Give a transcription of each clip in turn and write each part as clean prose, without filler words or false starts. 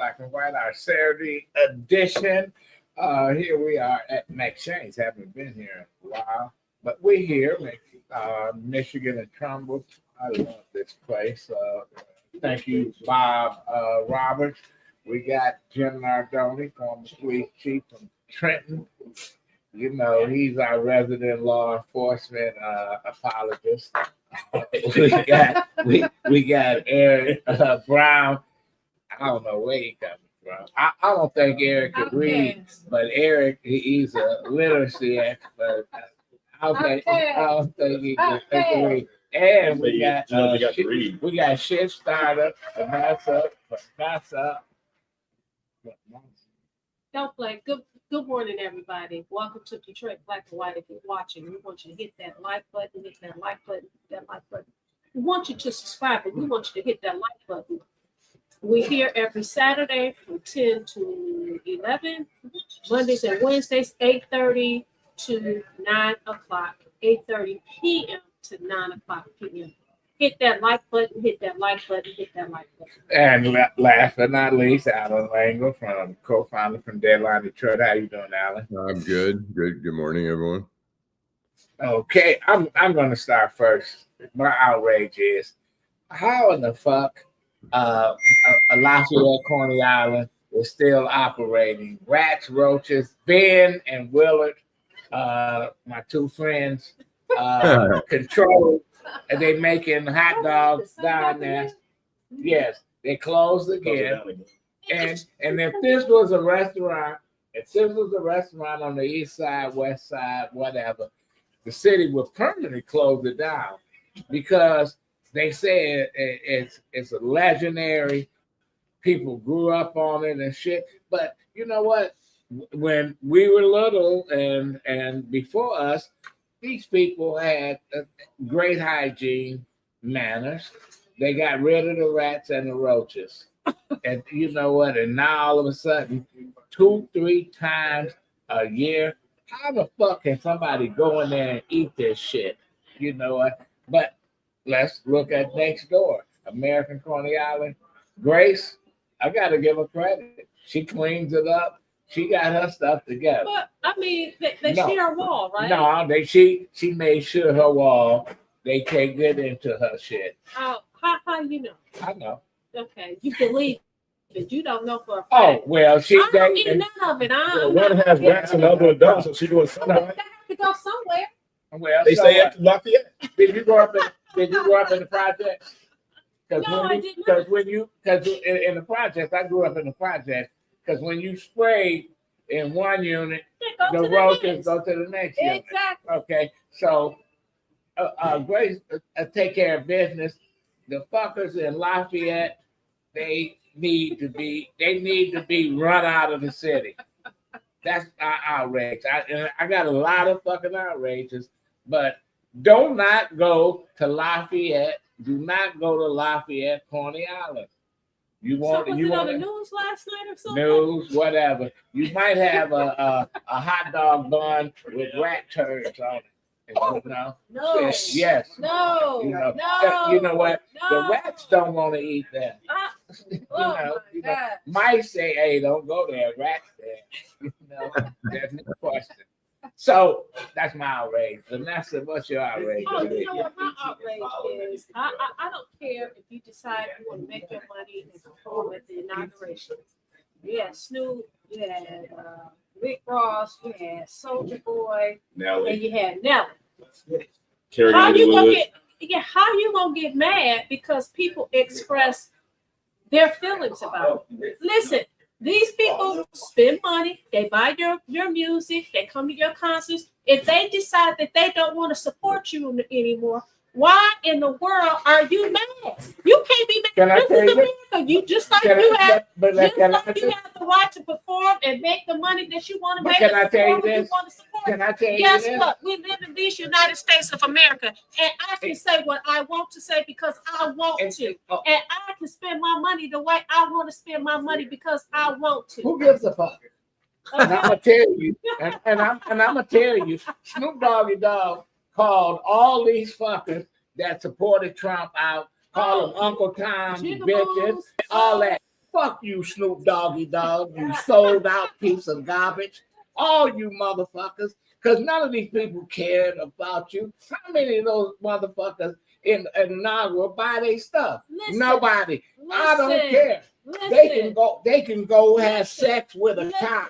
Black and White, our Saturday edition. Here we are at McShane's. Haven't been here in a while, but we're here, Michigan and Trumbull. I love this place. Thank you, Bob Roberts. We got Jim Nardone, former police chief from Trenton. You know, he's our resident law enforcement apologist. we got Eric Brown. I don't know where he coming from. I don't think Eric could read, but Eric, he's a literacy expert. I don't think he can read. And we got shit starter, Vanessa. Don't play. Good morning, everybody. Welcome to Detroit Black and White. If you're watching, we want you to hit that like button, hit that like button, hit that like button. We want you to subscribe, but we want you to hit that like button. We're here every Saturday from 10 to 11, Mondays and Wednesdays, 8:30 to 9 o'clock, 8:30 p.m. to 9 o'clock p.m. Hit that like button, hit that like button, hit that like button. And last but not least, Allan Lengel, from co-founder from Deadline Detroit. How you doing, Allan? I'm good. Good morning, everyone. Okay, I'm going to start first. My outrage is, how in the fuck Lafayette, Coney Island is still operating? Rats, roaches, Ben and Willard, my two friends, control. And they making hot dogs down there. Yes, they closed again. And if this was a restaurant, on the east side, west side, whatever, the city would permanently close it down because they say it's a legendary. People grew up on it and shit. But you know what? When we were little and before us, these people had great hygiene manners. They got rid of the rats and the roaches. And you know what? And now all of a sudden, 2-3 times a year, how the fuck can somebody go in there and eat this shit? You know what? But let's look at next door. American Coney Island. Grace, I got to give her credit. She cleans it up. She got her stuff together. But I mean, they share a wall, right? No, she made sure her wall. They can't get into her shit. How you know? I know. Okay, you believe it. You don't know for a fact. Oh well, I'm not eating none of it. One has rats and the other don't, so she doing something. They have to go somewhere. Well, they say at Lafayette. Did you grow up in the projects? No, I didn't. Because in the projects, I grew up in the projects. Because when you spray in one unit, the roaches go to the next unit. Exactly. Okay, so Grace take care of business. The fuckers in Lafayette, they need to be run out of the city. That's our outrage. I got a lot of fucking outrages, but do not go to Lafayette. Do not go to Lafayette, Coney Island. Was it on the news last night or something? News, whatever. You might have a hot dog bun with rat turds on it. No. Yes. No. You know what? No. The rats don't want to eat that. Mice say, "Hey, don't go there." Rats there. There's no question. So that's my outrage. Vanessa, what's your outrage? Oh, you know what my outrage is? I don't care if you decide you want to make your money and perform at the inauguration. You had Snoop, you had Rick Ross, you had Soldier Boy, Nelly. And you had Nelly. How you gonna get mad because people express their feelings about it? Listen. These people spend money, they buy your music, they come to your concerts. If they decide that they don't want to support you anymore, why in the world are you mad? You can't be mad. This is America. You just like you have the right to perform and make the money that you want to make. Can I tell you this? Guess what? We live in these United States of America, and I can say what I want to say because I want to, and I can spend my money the way I want to spend my money because I want to. Who gives a fuck? Okay. And I'm gonna tell you, and I'm gonna tell you, Snoop Doggy Dogg called all these fuckers that supported Trump out, called them Uncle Tom, bitches, all that. Fuck you, Snoop Doggy Dog, you sold out piece of garbage. All you motherfuckers, because none of these people cared about you. How many of those motherfuckers in inaugural buy their stuff? Nobody. I don't care. They can go have sex with a cow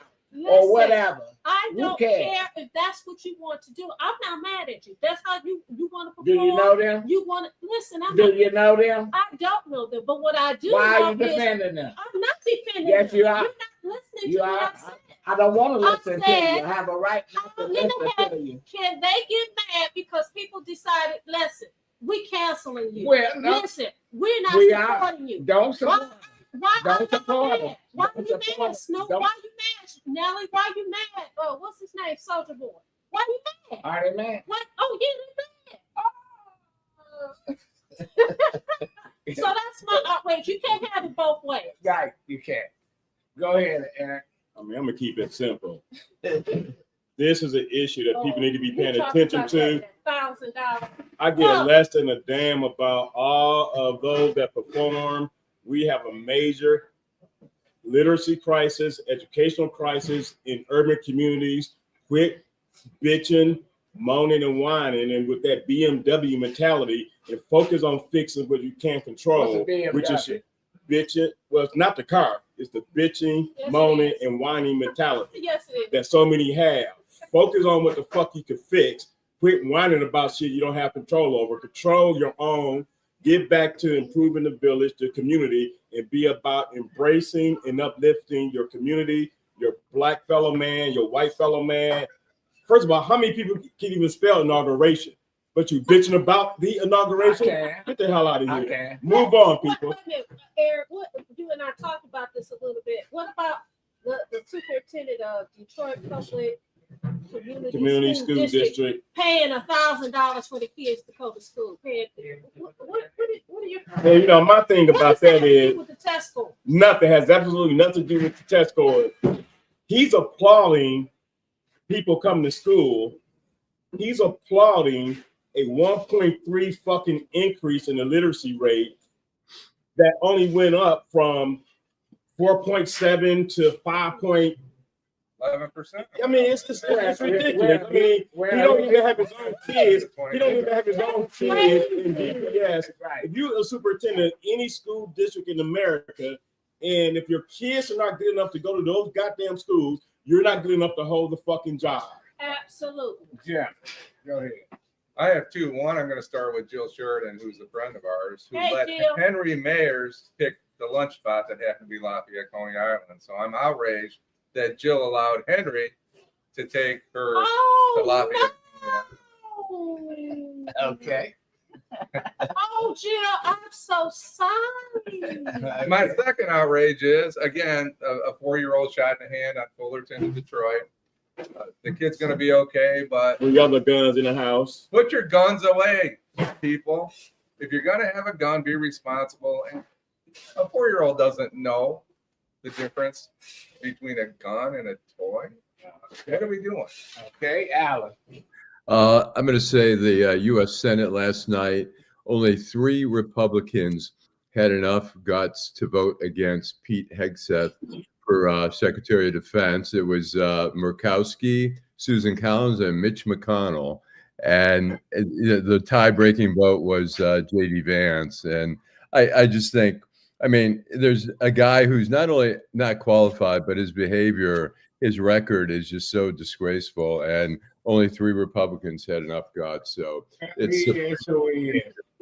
or whatever. I don't care if that's what you want to do. I'm not mad at you. That's how you want to perform. Do you know them? You want to listen. You know them? I don't know them, but what I do Why know are you defending them? I'm not defending yes, them. You are. You're not listening to what I said. I don't want to listen to you. I have a right not to listen to you. Can they get mad because people decided, listen, we canceling you? Well, no, listen, we're not supporting you. Don't support. Why don't support them. Why are you mad, Snoop? Why you mad, Nelly? Why you mad? What's his name? Soldier Boy. Why you mad? Are they mad? What? Oh, yeah, they mad. So that's my outrage. You can't have it both ways. Right, you can't. Go ahead, Eric. I mean, I'm gonna keep it simple. This is an issue that people need to be paying attention to. $1,000. I get less than a damn about all of those that perform. We have a major literacy crisis, educational crisis in urban communities. Quit bitching, moaning, and whining, and with that BMW mentality, and focus on fixing what you can't control, which is bitching. Well, it's not the car; it's the bitching, moaning, and whining mentality that so many have. Focus on what the fuck you can fix. Quit whining about shit you don't have control over. Control your own. Get back to improving the village, the community, and be about embracing and uplifting your community, your black fellow man, your white fellow man. First of all, how many people can even spell inauguration? But you bitching about the inauguration? Get the hell out of here. Move on, people. Eric, you and I talked about this a little bit. What about the superintendent of Detroit Public Community School District paying $1,000 for the kids to go to school? What are your? Well, you know, my thing about that is with the test score? Nothing has absolutely nothing to do with the test score. He's applauding people coming to school. He's applauding a 1.3 fucking increase in the literacy rate that only went up from 4.7 to 5.11%. I mean, it's ridiculous. I mean, he don't even have his own kids. He don't even have his own kids in DPS. If you're a superintendent of any school district in America, and if your kids are not good enough to go to those goddamn schools, you're not good enough to hold the fucking job. Absolutely. Yeah. Go ahead. I have two. One, I'm going to start with Jill Sheridan, who's a friend of ours, who let Jill. Henry Mayers pick the lunch spot that happened to be Lafayette, Coney Island. So I'm outraged that Jill allowed Henry to take her to Lafayette. No. Okay. Oh, Jill, I'm so sorry. My second outrage is, again, a 4-year-old shot in the hand on Fullerton in Detroit. The kid's going to be okay, but we got the guns in the house. Put your guns away, people. If you're going to have a gun, be responsible. And a 4-year-old doesn't know the difference between a gun and a toy. What are we doing? Okay, Allan. I'm going to say the U.S. Senate last night, only 3 Republicans had enough guts to vote against Pete Hegseth for Secretary of Defense. It was Murkowski, Susan Collins, and Mitch McConnell. And the tie-breaking vote was J.D. Vance. And I just think, I mean, there's a guy who's not only not qualified, but his behavior, his record is just so disgraceful. And only 3 Republicans had enough guts. So it's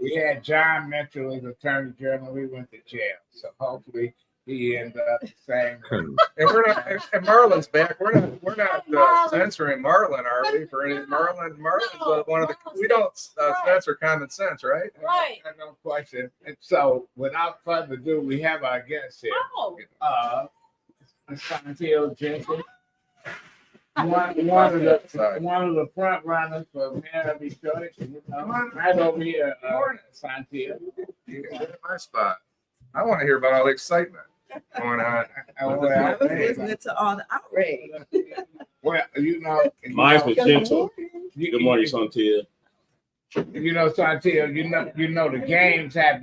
we had John Mitchell as Attorney General. He went to jail. So hopefully he ended up the same. And we're not. And Marlon's back. We're not censoring Marlon, are we? For any Marlon's one of the. We don't censor common sense, right? Right. No question. And so, without further ado, we have our guest here. Saunteel Jenkins. One of the front runners for mayor of Detroit. Right over here, Saunteel. My spot. I want to hear about all the excitement going on. I was listening to all the outrage. Well, Mine was gentle. Good morning, Saunteel. Saunteel, the games have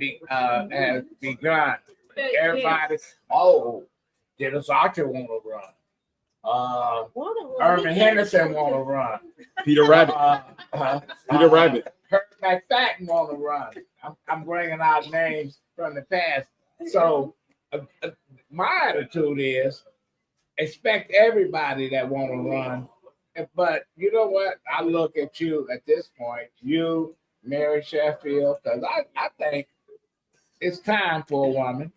begun. Everybody, oh, Dennis Archer want to run. Irvin Henderson want to run. Peter Rabbit. Peter Rabbit. Herb McFadden want to run. I'm bringing out names from the past. So my attitude is expect everybody that want to run. But you know what? I look at you at this point, you, Mary Sheffield, because I think it's time for a woman.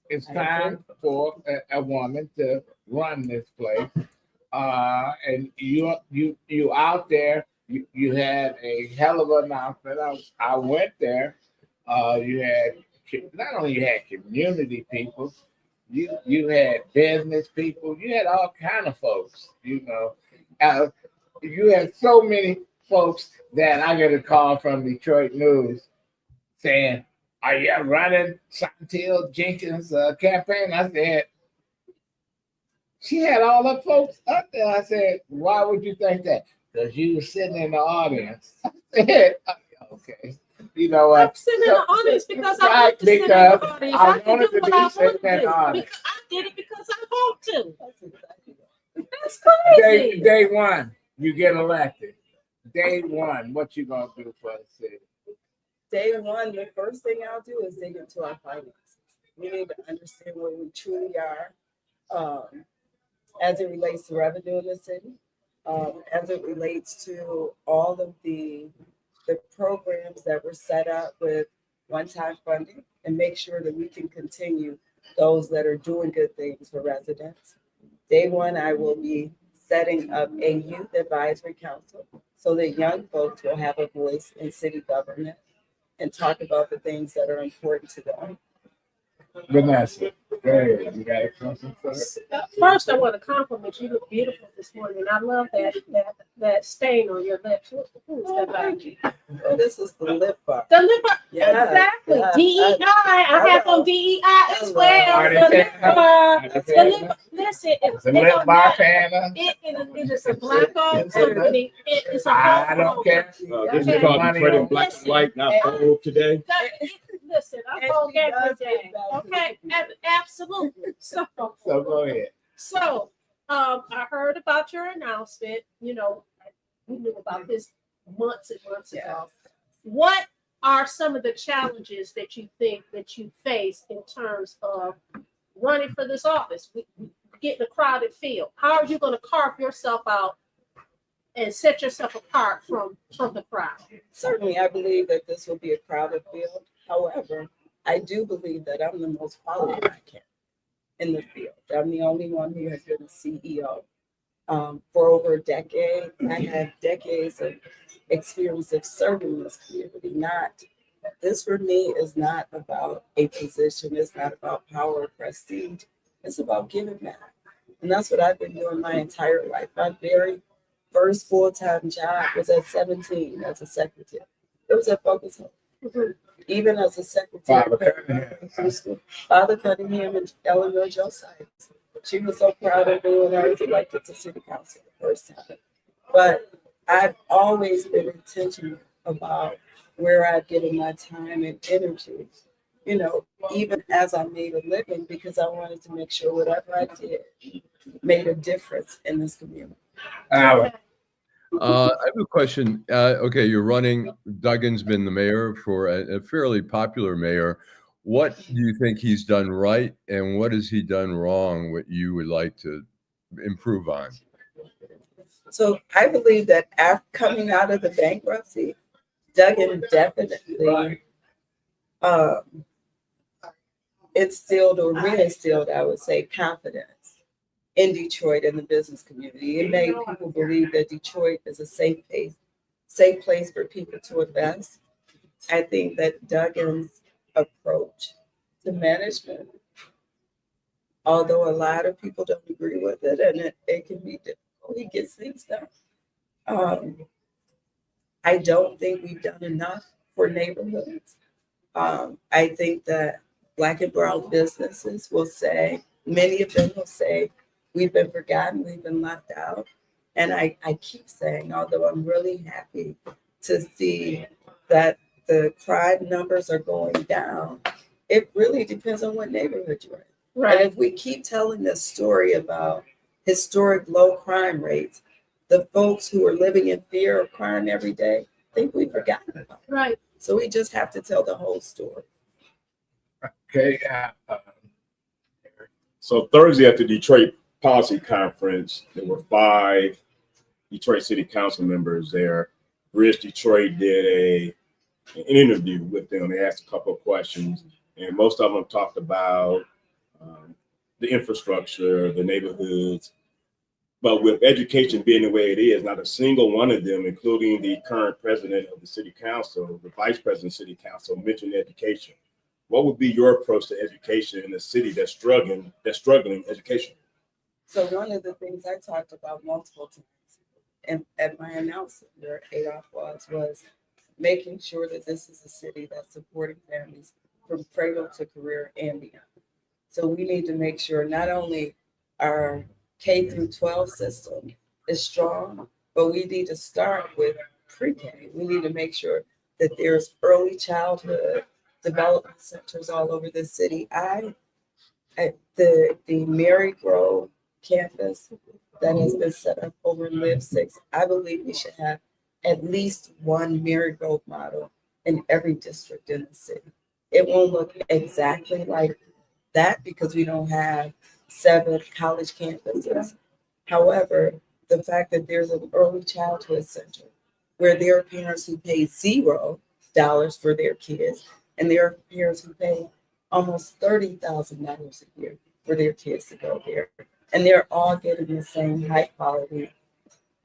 It's time for a woman to run this place. And you out there. You had a hell of an announcement. I went there. You had not only you had community people, you had business people. You had all kind of folks. You had so many folks that I got a call from Detroit News saying, "Are you running Saunteel Jenkins campaign?" I said, she had all the folks up there. I said, "Why would you think that?" Because you were sitting in the audience. I said, "Okay, you know what?" I'm sitting in the audience because I want to sit in the audience. I can wanted do to what be I want sitting to in do. the audience. Because I did it because I want to. That's crazy. Day one, you get elected. Day one, what you gonna do for the city? Day one, the first thing I'll do is dig into our finances. We need to understand where we truly are as it relates to revenue in the city, as it relates to all of the programs that were set up with one-time funding, and make sure that we can continue those that are doing good things for residents. Day one, I will be setting up a youth advisory council so that young folks will have a voice in city government and talk about the things that are important to them. Vanessa, go ahead. You got something for us? First, I want to compliment you. You look beautiful this morning. I love that stain on your lips. Who is that about you? Oh, this is the lip bar. The lip bar. Yeah, Exactly. yeah. DEI. I have on DEI as well. The lip bar. Listen, The lip bar panel. It is a black-owned company. It is a I don't care. This is called Detroit in black and white, not bold today. Listen, I vote every day. Okay, absolutely. So go ahead. So, I heard about your announcement. We knew about this months and months ago. What are some of the challenges that you think that you face in terms of running for this office, getting a crowded field? How are you going to carve yourself out and set yourself apart from the crowd? Certainly, I believe that this will be a crowded field. However, I do believe that I'm the most qualified in the field. I'm the only one who has been a CEO for over a decade. I have decades of experience of serving this community. This for me is not about a position. It's not about power or prestige. It's about giving back. And that's what I've been doing my entire life. My very first full-time job was at 17 as a secretary. It was at Focus Home. Even as a secretary, Father Cunningham and Eleanor Josiah. She was so proud of me when I was elected to city council the first time. But I've always been intentional about where I've given my time and energy, even as I made a living, because I wanted to make sure whatever I did made a difference in this community. I have a question. Okay, you're running. Duggan's been the mayor for a fairly popular mayor. What do you think he's done right, and what has he done wrong, what you would like to improve on? So I believe that after coming out of the bankruptcy, Duggan definitely instilled or reinstilled, I would say, confidence in Detroit and the business community. It made people believe that Detroit is a safe place for people to invest. I think that Duggan's approach to management, although a lot of people don't agree with it, and it can be difficult, he gets things done. I don't think we've done enough for neighborhoods. I think that Black and brown businesses will say, many of them will say, we've been forgotten, we've been left out. And I keep saying, although I'm really happy to see that the crime numbers are going down, It really depends on what neighborhood you're in. Right. And if we keep telling this story about historic low crime rates, the folks who are living in fear of crime every day think we've forgotten about it. Right. So we just have to tell the whole story. Okay. So Thursday at the Detroit Policy Conference, there were 5 Detroit City Council members there. Bridge Detroit did an interview with them. They asked a couple of questions, and most of them talked about the infrastructure, the neighborhoods. But with education being the way it is, not a single one of them, including the current president of the city council, the vice president of the city council, mentioned education. What would be your approach to education in a city that's struggling education? So one of the things I talked about multiple times and at my announcement where Adolph was making sure that this is a city that's supporting families from cradle to career and beyond. So we need to make sure not only our K through 12 system is strong, but we need to start with pre-K. We need to make sure that there's early childhood development centers all over the city. The Mary Grove campus that has been set up over in Live 6, I believe we should have at least one Mary Grove model in every district in the city. It won't look exactly like that because we don't have 7 college campuses. However, the fact that there's an early childhood center where there are parents who pay $0 for their kids, and there are parents who pay almost $30,000 a year for their kids to go there. And they're all getting the same high quality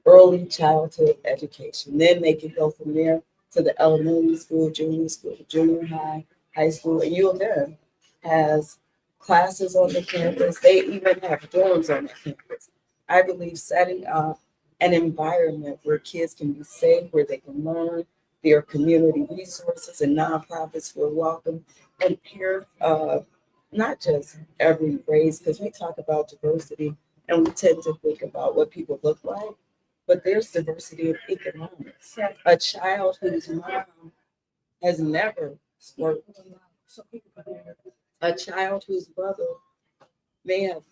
early childhood education. Then they can go from there to the elementary school, junior high, high school. And U of M has classes on the campus. They even have dorms on the campus. I believe setting up an environment where kids can be safe, where they can learn, there are community resources and nonprofits who are welcome, and parents of not just every race, because we talk about diversity and we tend to think about what people look like, but there's diversity of economics. A child whose mom has never worked, a child whose mother may have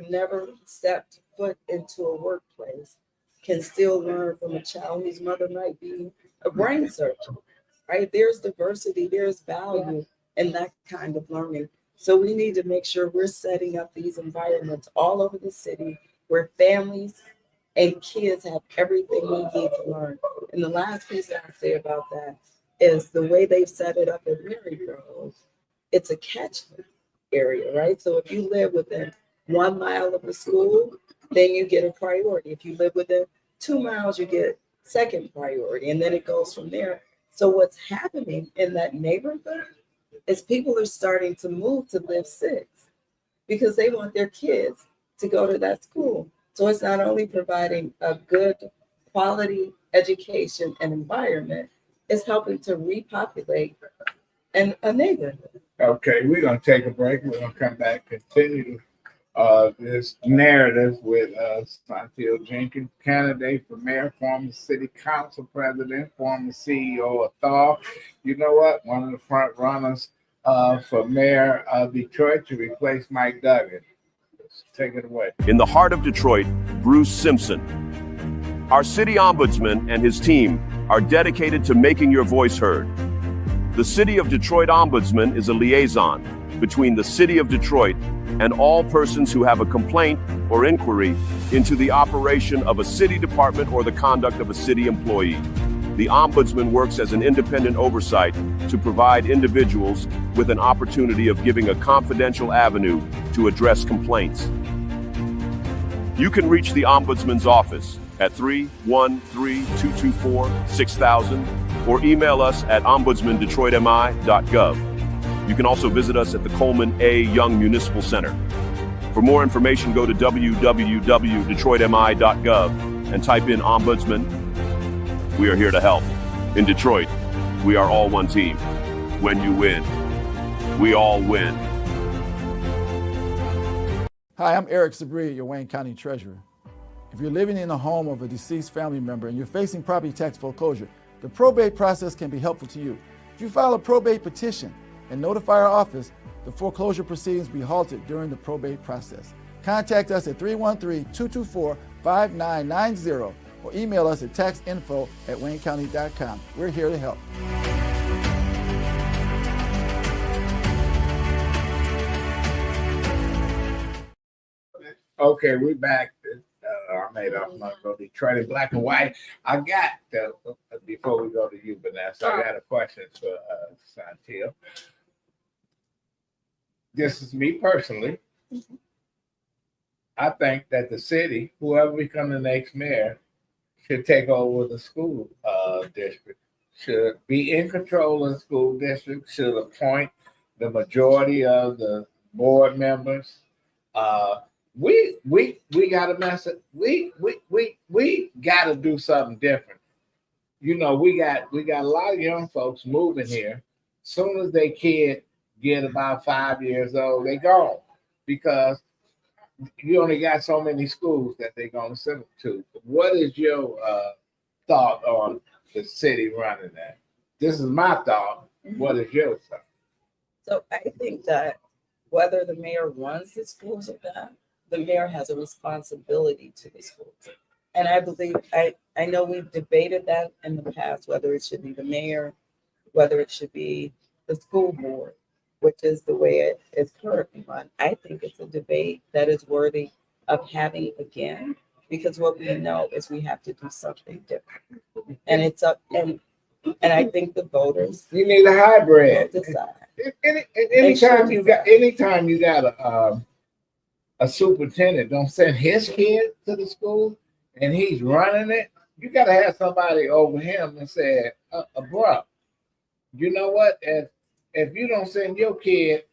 never stepped foot into a workplace can still learn from a child whose mother might be a brain surgeon, right? There's diversity, there's value in that kind of learning. So we need to make sure we're setting up these environments all over the city where families and kids have everything they need to learn. And the last piece that I say about that is the way they've set it up in Mary Grove. It's a catchment area, right? So if you live within 1 mile of the school, then you get a priority. If you live within 2 miles, you get second priority, and then it goes from there. So what's happening in that neighborhood is people are starting to move to Live 6 because they want their kids to go to that school. So it's not only providing a good quality education and environment, it's helping to repopulate a neighborhood. Okay, we're going to take a break. We're going to come back, continue this narrative with Saunteel Jenkins, candidate for mayor, former city council president, former CEO of Thor. You know what? One of the front runners for mayor of Detroit to replace Mike Duggan. Let's take it away. In the heart of Detroit, Bruce Simpson. Our city ombudsman and his team are dedicated to making your voice heard. The City of Detroit Ombudsman is a liaison between the City of Detroit and all persons who have a complaint or inquiry into the operation of a city department or the conduct of a city employee. The Ombudsman works as an independent oversight to provide individuals with an opportunity of giving a confidential avenue to address complaints. You can reach the Ombudsman's office at 313-224-6000 or email us at ombudsmandetroitmi.gov. You can also visit us at the Coleman A. Young Municipal Center. For more information, go to www.detroitmi.gov and type in Ombudsman. We are here to help. In Detroit, we are all one team. When you win, we all win. Hi, I'm Eric Sabri, your Wayne County Treasurer. If you're living in the home of a deceased family member and you're facing property tax foreclosure, the probate process can be helpful to you. If you file a probate petition, and notify our office, the foreclosure proceedings be halted during the probate process. Contact us at 313-224-5990 or email us at taxinfo@waynecounty.com. We're here to help. Okay, we back. I made up Mongo, Detroit in black and white. I got before we go to you, Vanessa, I got a question for Saunteel. This is me personally. I think that the city, whoever becomes the next mayor, should take over the school district, should be in control of the school district, should appoint the majority of the board members. We gotta mess it. We gotta do something different. You know, we got a lot of young folks moving here. Soon as they kid get about 5 years old, they gone because you only got so many schools that they're gonna send them to. What is your thought on the city running that? This is my thought. What is your thought? So I think that whether the mayor runs the schools or not, the mayor has a responsibility to the schools. And I believe, I know we've debated that in the past, whether it should be the mayor, whether it should be the school board, which is the way it is currently run. I think it's a debate that is worthy of having again, because what we know is we have to do something different. And it's up, and I think the voters. You need a hybrid. Decide. Anytime you got a superintendent, don't send his kid to the school and he's running it. You got to have somebody over him and say, bro, you know what? If you don't send your kid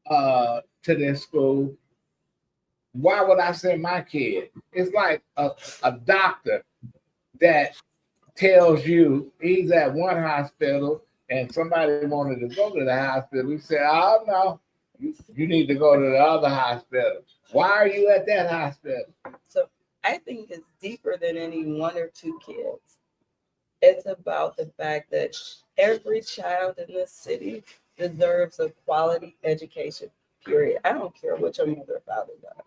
to this school, why would I send my kid? It's like a doctor that tells you he's at one hospital and somebody wanted to go to the hospital. He said, oh, no, you need to go to the other hospital. Why are you at that hospital? So I think it's deeper than any one or two kids. It's about the fact that every child in this city deserves a quality education, period. I don't care what your mother or father does.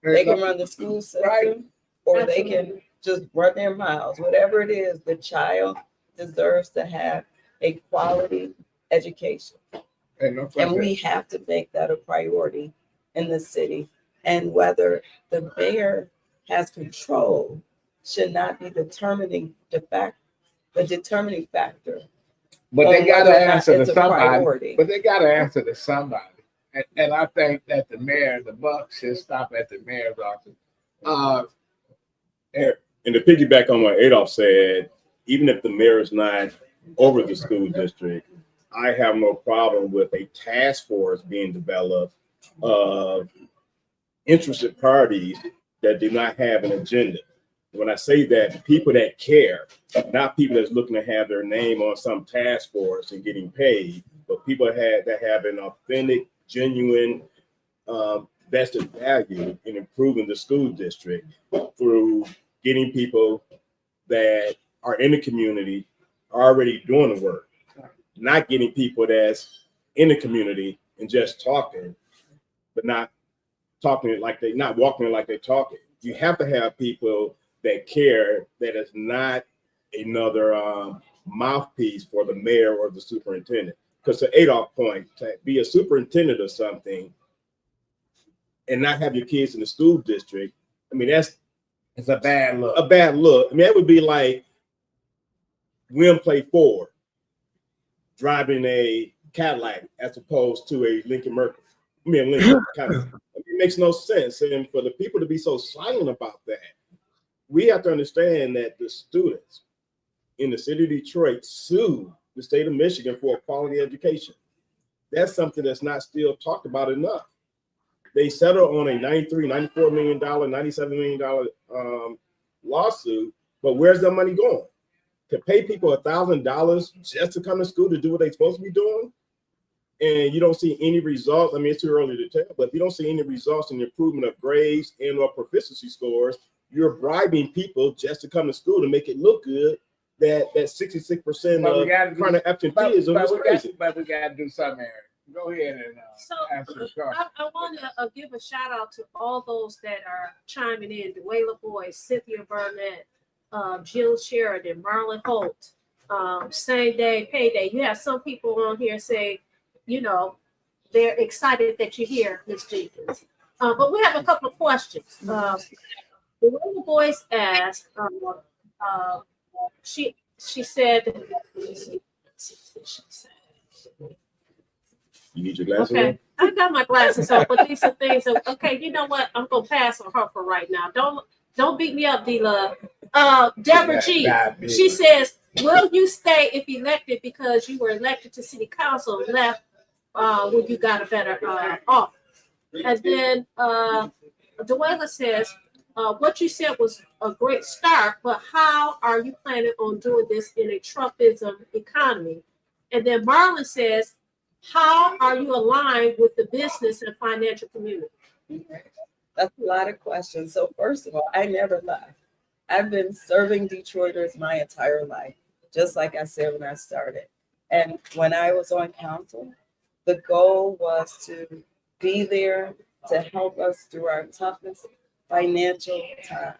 They can run the school system, right, or they can just run their mouths. Whatever it is, the child deserves to have a quality education. And we have to make that a priority in the city. And whether the mayor has control should not be the determining factor. But they got to answer to somebody. But they got to answer to somebody. And I think that the buck should stop at the mayor's office. And to piggyback on what Adolph said, even if the mayor is not over the school district, I have no problem with a task force being developed of interested parties that do not have an agenda. When I say that, people that care, not people that's looking to have their name on some task force and getting paid, but people that have an authentic, genuine, vested value in improving the school district through getting people that are in the community already doing the work, not getting people that's in the community and just talking, but not talking like not walking like they're talking. You have to have people that care, that is not another mouthpiece for the mayor or the superintendent. Because to Adolph's point, to be a superintendent of something and not have your kids in the school district, I mean, it's a bad look. A bad look. I mean, that would be like Wim play Ford driving a Cadillac as opposed to a Lincoln Mercury. I mean, Lincoln kind of. It makes no sense. And for the people to be so silent about that, we have to understand that the students in the city of Detroit sued the state of Michigan for a quality education. That's something that's not still talked about enough. They settled on a $93, $94 million, $97 million lawsuit, but where's the money going? To pay people $1,000 just to come to school to do what they're supposed to be doing? And you don't see any results. I mean, it's too early to tell, but if you don't see any results in the improvement of grades and or proficiency scores, you're bribing people just to come to school to make it look good. That 66% of current absenteeism is crazy. But we got to do something, Eric. Go ahead and answer the question. I want to give a shout out to all those that are chiming in: Dwayla Boyce, Cynthia Burnett, Jill Sheridan, Marlon Holt, Same Day Payday. You have some people on here say, you know, they're excited that you're here, Ms. Jenkins. But we have a couple of questions. Dwayla Boyce asked, she said, You need your glasses okay, I got my glasses on, but these are things that, okay, you know what? I'm gonna pass on her for right now. Don't beat me up, D-Love. Deborah G, she says, will you stay if elected because you were elected to city council and left when you got a better offer? And then Dwayla says, what you said was a great start, but how are you planning on doing this in a Trumpism economy? And then Marlon says, how are you aligned with the business and financial community? That's a lot of questions. So first of all, I never left. I've been serving Detroiters my entire life, just like I said when I started. And when I was on council, the goal was to be there to help us through our toughest financial time,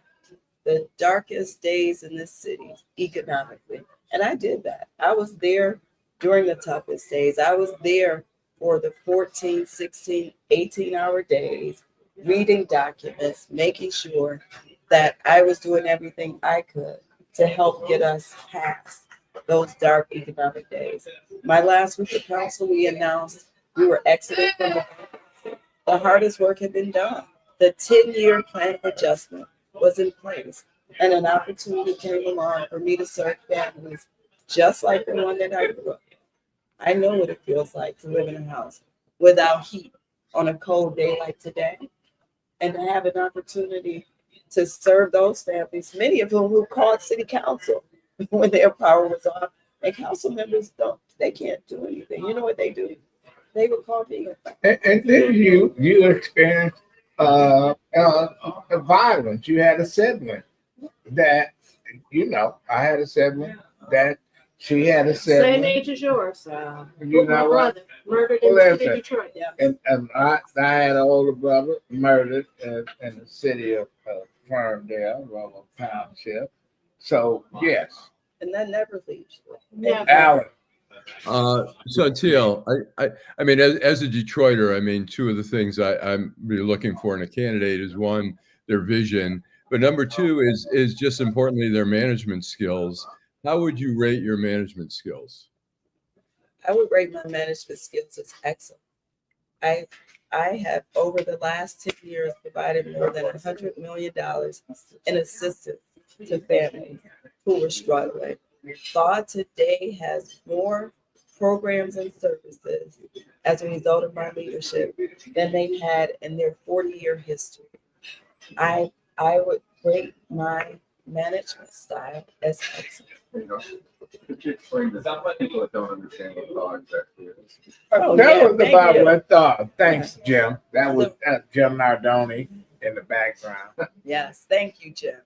the darkest days in this city economically. And I did that. I was there during the toughest days. I was there for the 14, 16, 18-hour days, reading documents, making sure that I was doing everything I could to help get us past those dark economic days. My last week of council, we announced we were exiting from the hardest work had been done. The 10-year plan of adjustment was in place, and an opportunity came along for me to serve families just like the one that I grew up in. I know what it feels like to live in a house without heat on a cold day like today, and to have an opportunity to serve those families, many of whom who called city council when their power was off, and council members they can't do anything. You know what they do? They would call me. And then you experienced violence. You had a sibling that, I had a sibling that she had a sibling. Same age as yours. You know my what? brother murdered in the city of Detroit. Yeah. And I had an older brother murdered in the city of Ferndale, Rubber Township. So yes. And that never leaves you. Never. Allan. Saunteel, I mean, as a Detroiter, I mean, two of the things I'm really looking for in a candidate is one, their vision, but number two is just importantly their management skills. How would you rate your management skills? I would rate my management skills as excellent. I have over the last 10 years provided more than $100 million in assistance to families who were struggling. Thought today has more programs and services as a result of my leadership than they've had in their 40-year history. I would rate my management style as excellent. Could you explain this? People that don't understand what thought exactly is. That was about what thought. Thanks, Jim. That was Jim Nardone in the background. Yes, thank you, Jim.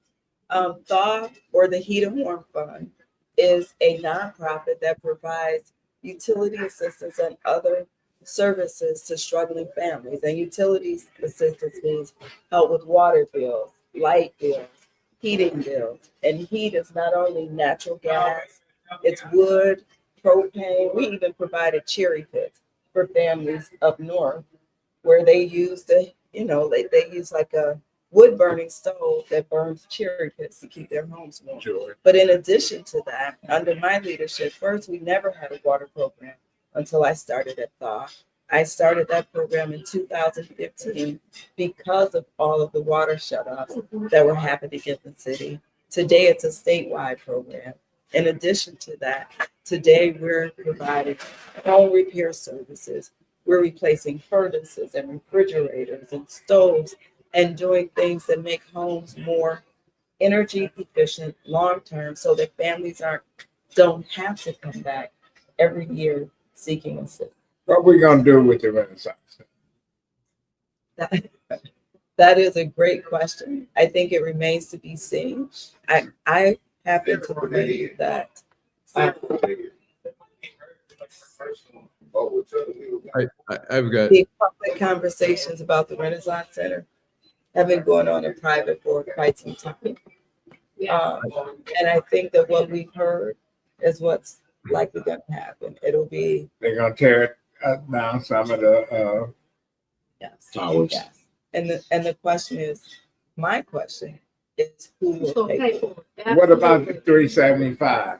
Thaw, or the Heat and Warm Fund, is a nonprofit that provides utility assistance and other services to struggling families. And utility assistance means help with water bills, light bills, heating bills. And heat is not only natural gas, it's wood, propane. We even provided cherry pits for families up north where they use they use like a wood burning stove that burns cherry pits to keep their homes warm. Sure. But in addition to that, under my leadership, first, we never had a water program until I started at Thaw. I started that program in 2015 because of all of the water shutoffs that were happening in the city. Today, it's a statewide program. In addition to that, today we're providing home repair services. We're replacing furnaces and refrigerators and stoves and doing things that make homes more energy efficient long-term so that families don't have to come back every year seeking assistance. What are we going to do with the Renaissance? That is a great question. I think it remains to be seen. I happen to believe that I've got. The public conversations about the Renaissance Center have been going on in private for quite some time. And I think that what we've heard is what's likely going to happen. It'll be They're gonna tear down some of the Towers. Yes. And the question is, my question is, who will pay for it? what about the 375?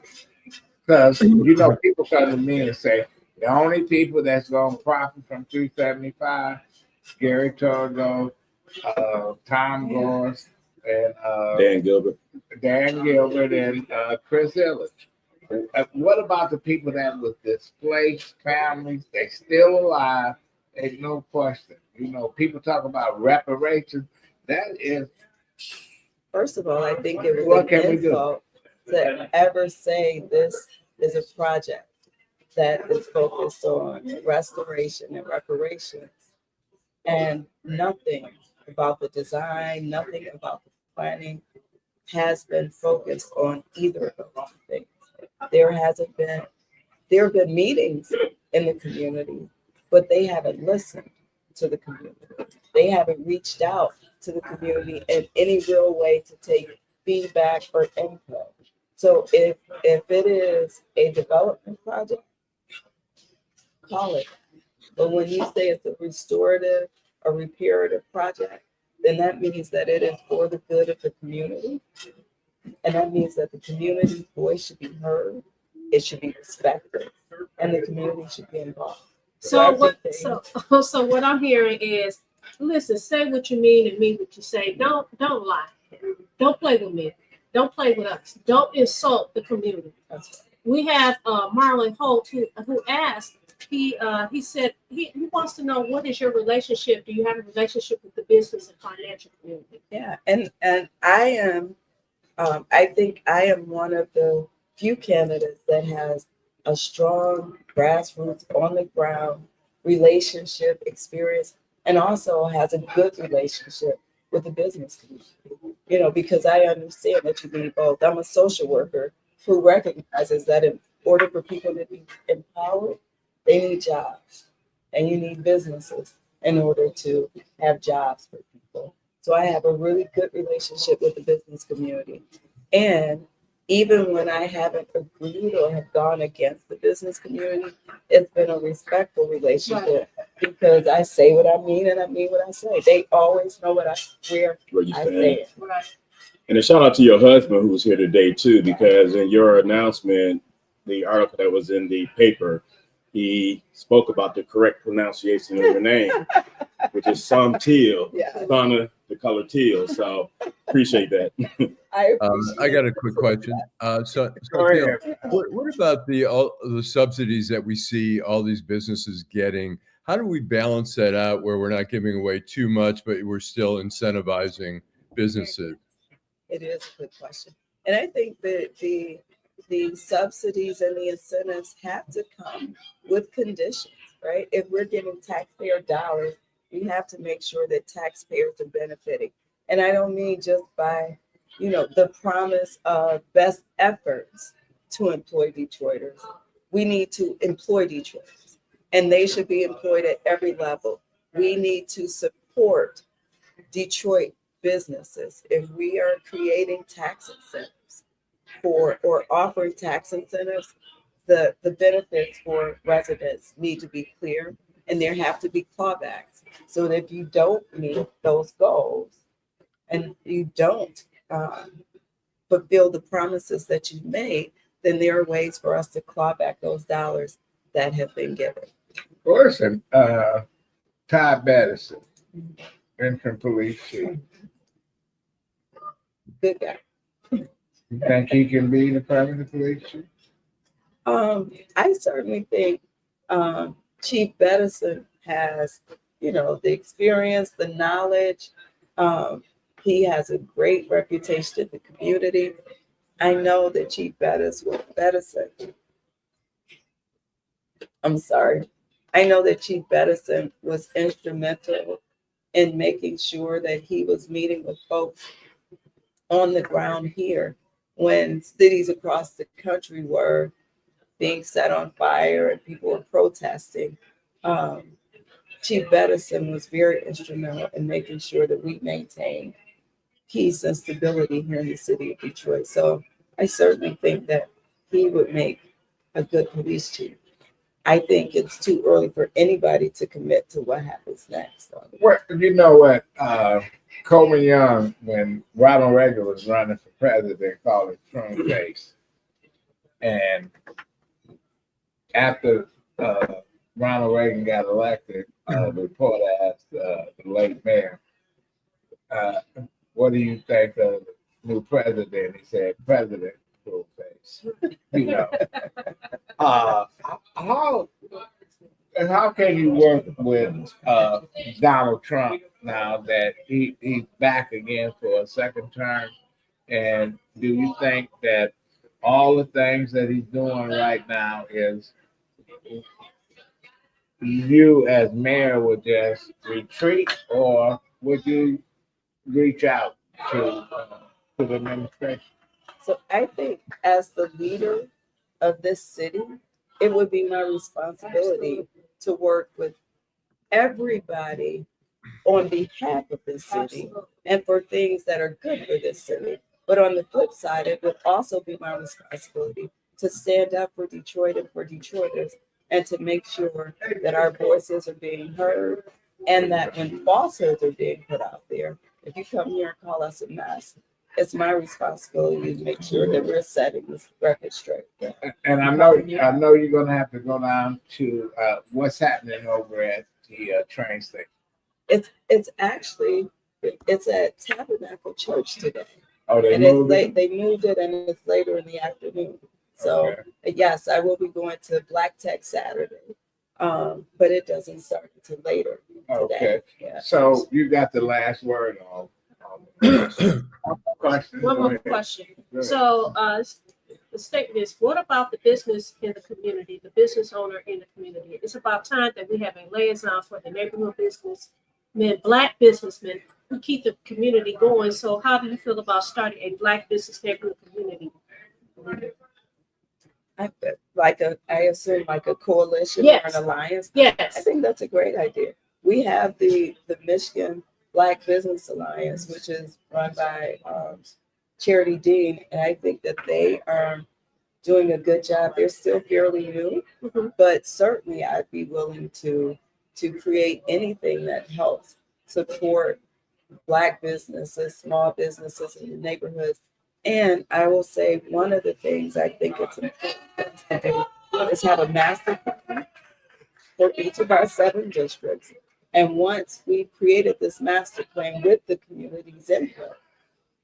Because people come to me and say the only people that's gonna profit from 375, Gary Torgo, Tom Gorse, and Dan Gilbert and Chris Illich. What about the people that was displaced families? They still alive. There's no question. People talk about reparations. That is. First of all, I think it was What can we do? insult to ever say this is a project that is focused on restoration and reparations, and nothing about the design, nothing about the planning has been focused on either of those things. There have been meetings in the community, but they haven't listened to the community. They haven't reached out to the community in any real way to take feedback or input. So if it is a development project, call it. But when you say it's a restorative or reparative project, then that means that it is for the good of the community. And that means that the community's voice should be heard, it should be respected, and the community should be involved. So what I'm hearing is, listen, say what you mean and mean what you say. Don't lie. Don't play with me. Don't play with us. Don't insult the community. That's right. We have Marlon Holt who asked. He said he wants to know, what is your relationship? Do you have a relationship with the business and financial community? Yeah, and I am. I think I am one of the few candidates that has a strong grassroots, on the ground relationship experience, and also has a good relationship with the business community. Because I understand that you need both. I'm a social worker who recognizes that in order for people to be empowered, they need jobs, and you need businesses in order to have jobs for people. So I have a really good relationship with the business community. And even when I haven't agreed or have gone against the business community, it's been a respectful relationship, because I say what I mean and I mean what I say. They always know where I say it. Right. And a shout out to your husband who's here today too, because in your announcement, the article that was in the paper, he spoke about the correct pronunciation of your name, which is Saunteel, son of the color teal. So appreciate that. I got a quick question. Saunteel, what about all the subsidies that we see all these businesses getting? How do we balance that out where we're not giving away too much, but we're still incentivizing businesses? It is a good question. And I think that the subsidies and the incentives have to come with conditions, right? If we're giving taxpayer dollars, we have to make sure that taxpayers are benefiting. And I don't mean just by, the promise of best efforts to employ Detroiters. We need to employ Detroiters, and they should be employed at every level. We need to support Detroit businesses. If we are creating tax incentives or offering tax incentives, the benefits for residents need to be clear, and there have to be clawbacks, so that if you don't meet those goals and you don't fulfill the promises that you made, then there are ways for us to claw back those dollars that have been given. Listen, Todd Battison, interim police chief. Good guy. You think he can be the permanent police chief? I certainly think Chief Battison has, the experience, the knowledge. He has a great reputation in the community. I know that Chief Battison, I know that Chief Battison was instrumental in making sure that he was meeting with folks on the ground here when cities across the country were being set on fire and people were protesting, Chief Bedison was very instrumental in making sure that we maintain peace and stability here in the city of Detroit. So I certainly think that he would make a good police chief. I think it's too early for anybody to commit to what happens next. Well, you know what? Coleman Young, when Ronald Reagan was running for president, called it Trump case. And after Ronald Reagan got elected, the reporter asked the late mayor, what do you think of the new president? He said, President, full face. You know. How can you work with Donald Trump now that he's back again for a second term? And do you think that all the things that he's doing right now is you as mayor would just retreat, or would you reach out to the administration? So I think as the leader of this city, it would be my responsibility to work with everybody on behalf of this city and for things that are good for this city. But on the flip side, it would also be my responsibility to stand up for Detroit and for Detroiters and to make sure that our voices are being heard and that when falsehoods are being put out there, if you come here and call us a mess, it's my responsibility to make sure that we're setting this record straight. And I know you're gonna have to go down to what's happening over at the train station. It's actually at Tabernacle Church today. Oh, they And it's moved late. it? They moved it, and it's later in the afternoon. So yes, I will be going to Black Tech Saturday, but it doesn't start until later today. Okay. Yeah. So you got the last word on question. One more question. So, the statement is, what about the business in the community, the business owner in the community? It's about time that we have a liaison for the neighborhood businessmen, Black businessmen who keep the community going. So how do you feel about starting a Black business neighborhood community? I assume like a coalition Yes. or an alliance. Yes. I think that's a great idea. We have the Michigan Black Business Alliance, which is run by Charity Dean, and I think that they are doing a good job. They're still fairly new, but certainly I'd be willing to create anything that helps support Black businesses, small businesses in the neighborhoods. And I will say one of the things I think it's important to do is have a master plan for each of our 7 districts. And once we've created this master plan with the community's input,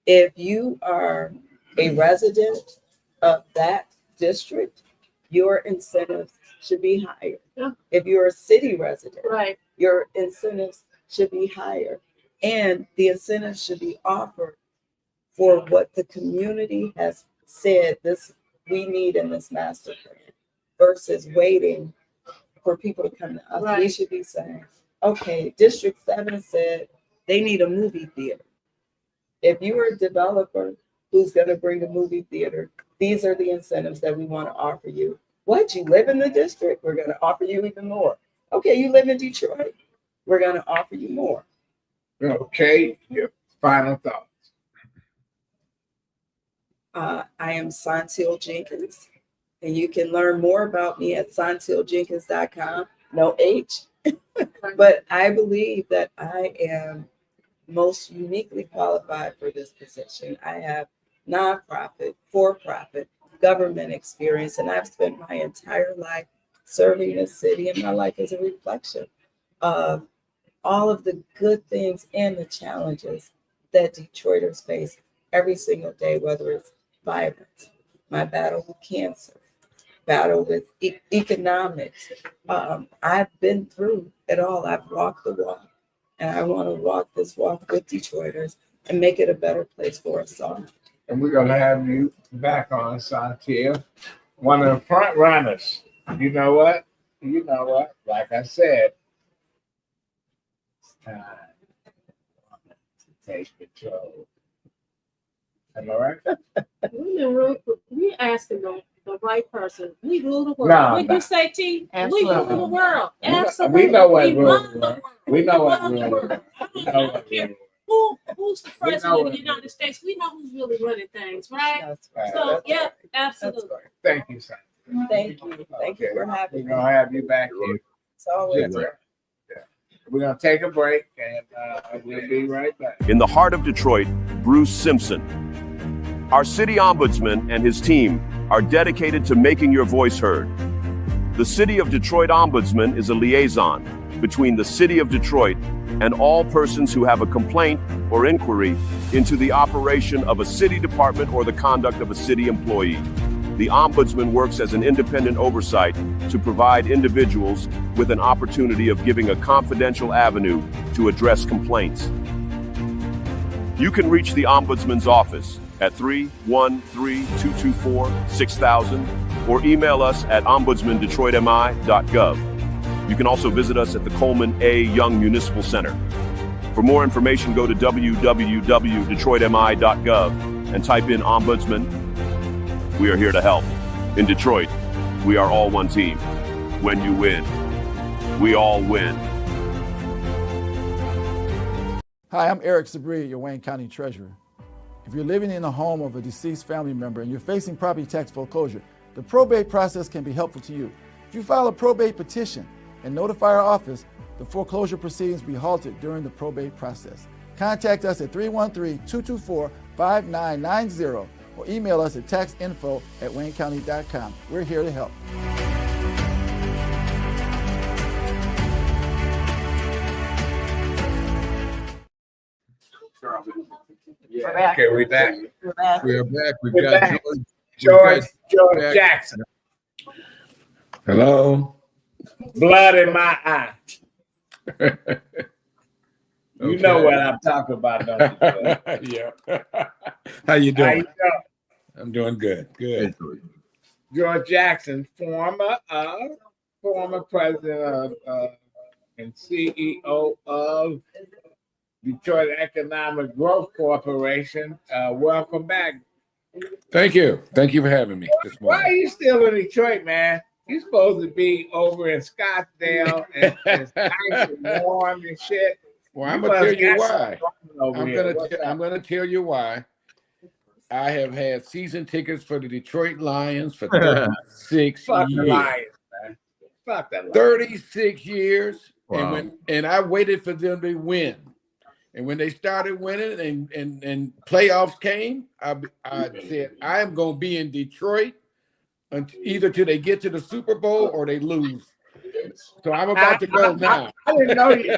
if you are a resident of that district, your incentives should be higher. Yeah. If you're a city resident, Right. your incentives should be higher. And the incentives should be offered for what the community has said this we need in this master plan versus waiting for people to come to us. Right. We should be saying, okay, District 7 said they need a movie theater. If you are a developer who's going to bring a movie theater, these are the incentives that we want to offer you. What, you live in the district? We're going to offer you even more. Okay, you live in Detroit? We're going to offer you more. Okay, your final thoughts. I am Saunteel Jenkins, and you can learn more about me at SaunteelJenkins.com. No H. But I believe that I am most uniquely qualified for this position. I have nonprofit, for-profit, government experience, and I've spent my entire life serving this city, and my life is a reflection of all of the good things and the challenges that Detroiters face every single day, whether it's violence, my battle with cancer, battle with economics. I've been through it all. I've walked the walk, and I want to walk this walk with Detroiters and make it a better place for us all. And we're gonna have you back on, Saunteel, one of the front runners. You know what? Like I said, it's time to take control. Am I right? We asking them the right person, we rule the world. No, What no. you say, T? Absolutely. We rule the world. We know- Absolutely. we know what We rule run the the world. world. We know what run the rule. world. We I know don't what care rule. who's the We know president of what the United States. We know who's really running things, right? That's right. So, That's yeah, right. That's absolutely. right. Thank you, son. Thank you. Thank you for We're having me. gonna have you back here. It's always Yeah. We're gonna take a break and we'll be right back. In the heart of Detroit, Bruce Simpson. Our city ombudsman and his team are dedicated to making your voice heard. The City of Detroit Ombudsman is a liaison between the City of Detroit and all persons who have a complaint or inquiry into the operation of a city department or the conduct of a city employee. The Ombudsman works as an independent oversight to provide individuals with an opportunity of giving a confidential avenue to address complaints. You can reach the Ombudsman's office at 313-224-6000 or email us at ombudsmandetroitmi.gov. You can also visit us at the Coleman A. Young Municipal Center. For more information, go to www.detroitmi.gov and type in Ombudsman. We are here to help. In Detroit, we are all one team. When you win, we all win. Hi, I'm Eric Sabri, your Wayne County Treasurer. If you're living in the home of a deceased family member and you're facing property tax foreclosure, the probate process can be helpful to you. If you file a probate petition and notify our office, the foreclosure proceedings will be halted during the probate process. Contact us at 313-224-5990 or email us at taxinfo@waynecounty.com. We're here to help. Yeah. Okay, we're back. We're back. We are back. We've We're got back. George. George Jackson. Hello. Blood in my eye. You know Okay. what I'm talking about, don't you? Yeah. How you How doing? you doing? I'm doing good. Good. George Jackson, former president of and CEO of Detroit Economic Growth Corporation. Welcome back. Thank you. Thank you for having me this Why are morning. you still in Detroit, man? You're supposed to be over in Scottsdale and it's nice and warm and shit. Well, I'm You gonna tell must you got why. something going over here. What's up? I'm gonna tell you why. I have had season tickets for the Detroit Lions for 36 Fuck the years. Lions, man. Fuck that Lions. 36 years, Wow. and I waited for them to win. And when they started winning and playoffs came, I said I am going to be in Detroit either till they get to the Super Bowl or they lose. So I'm about to go now. I didn't know you,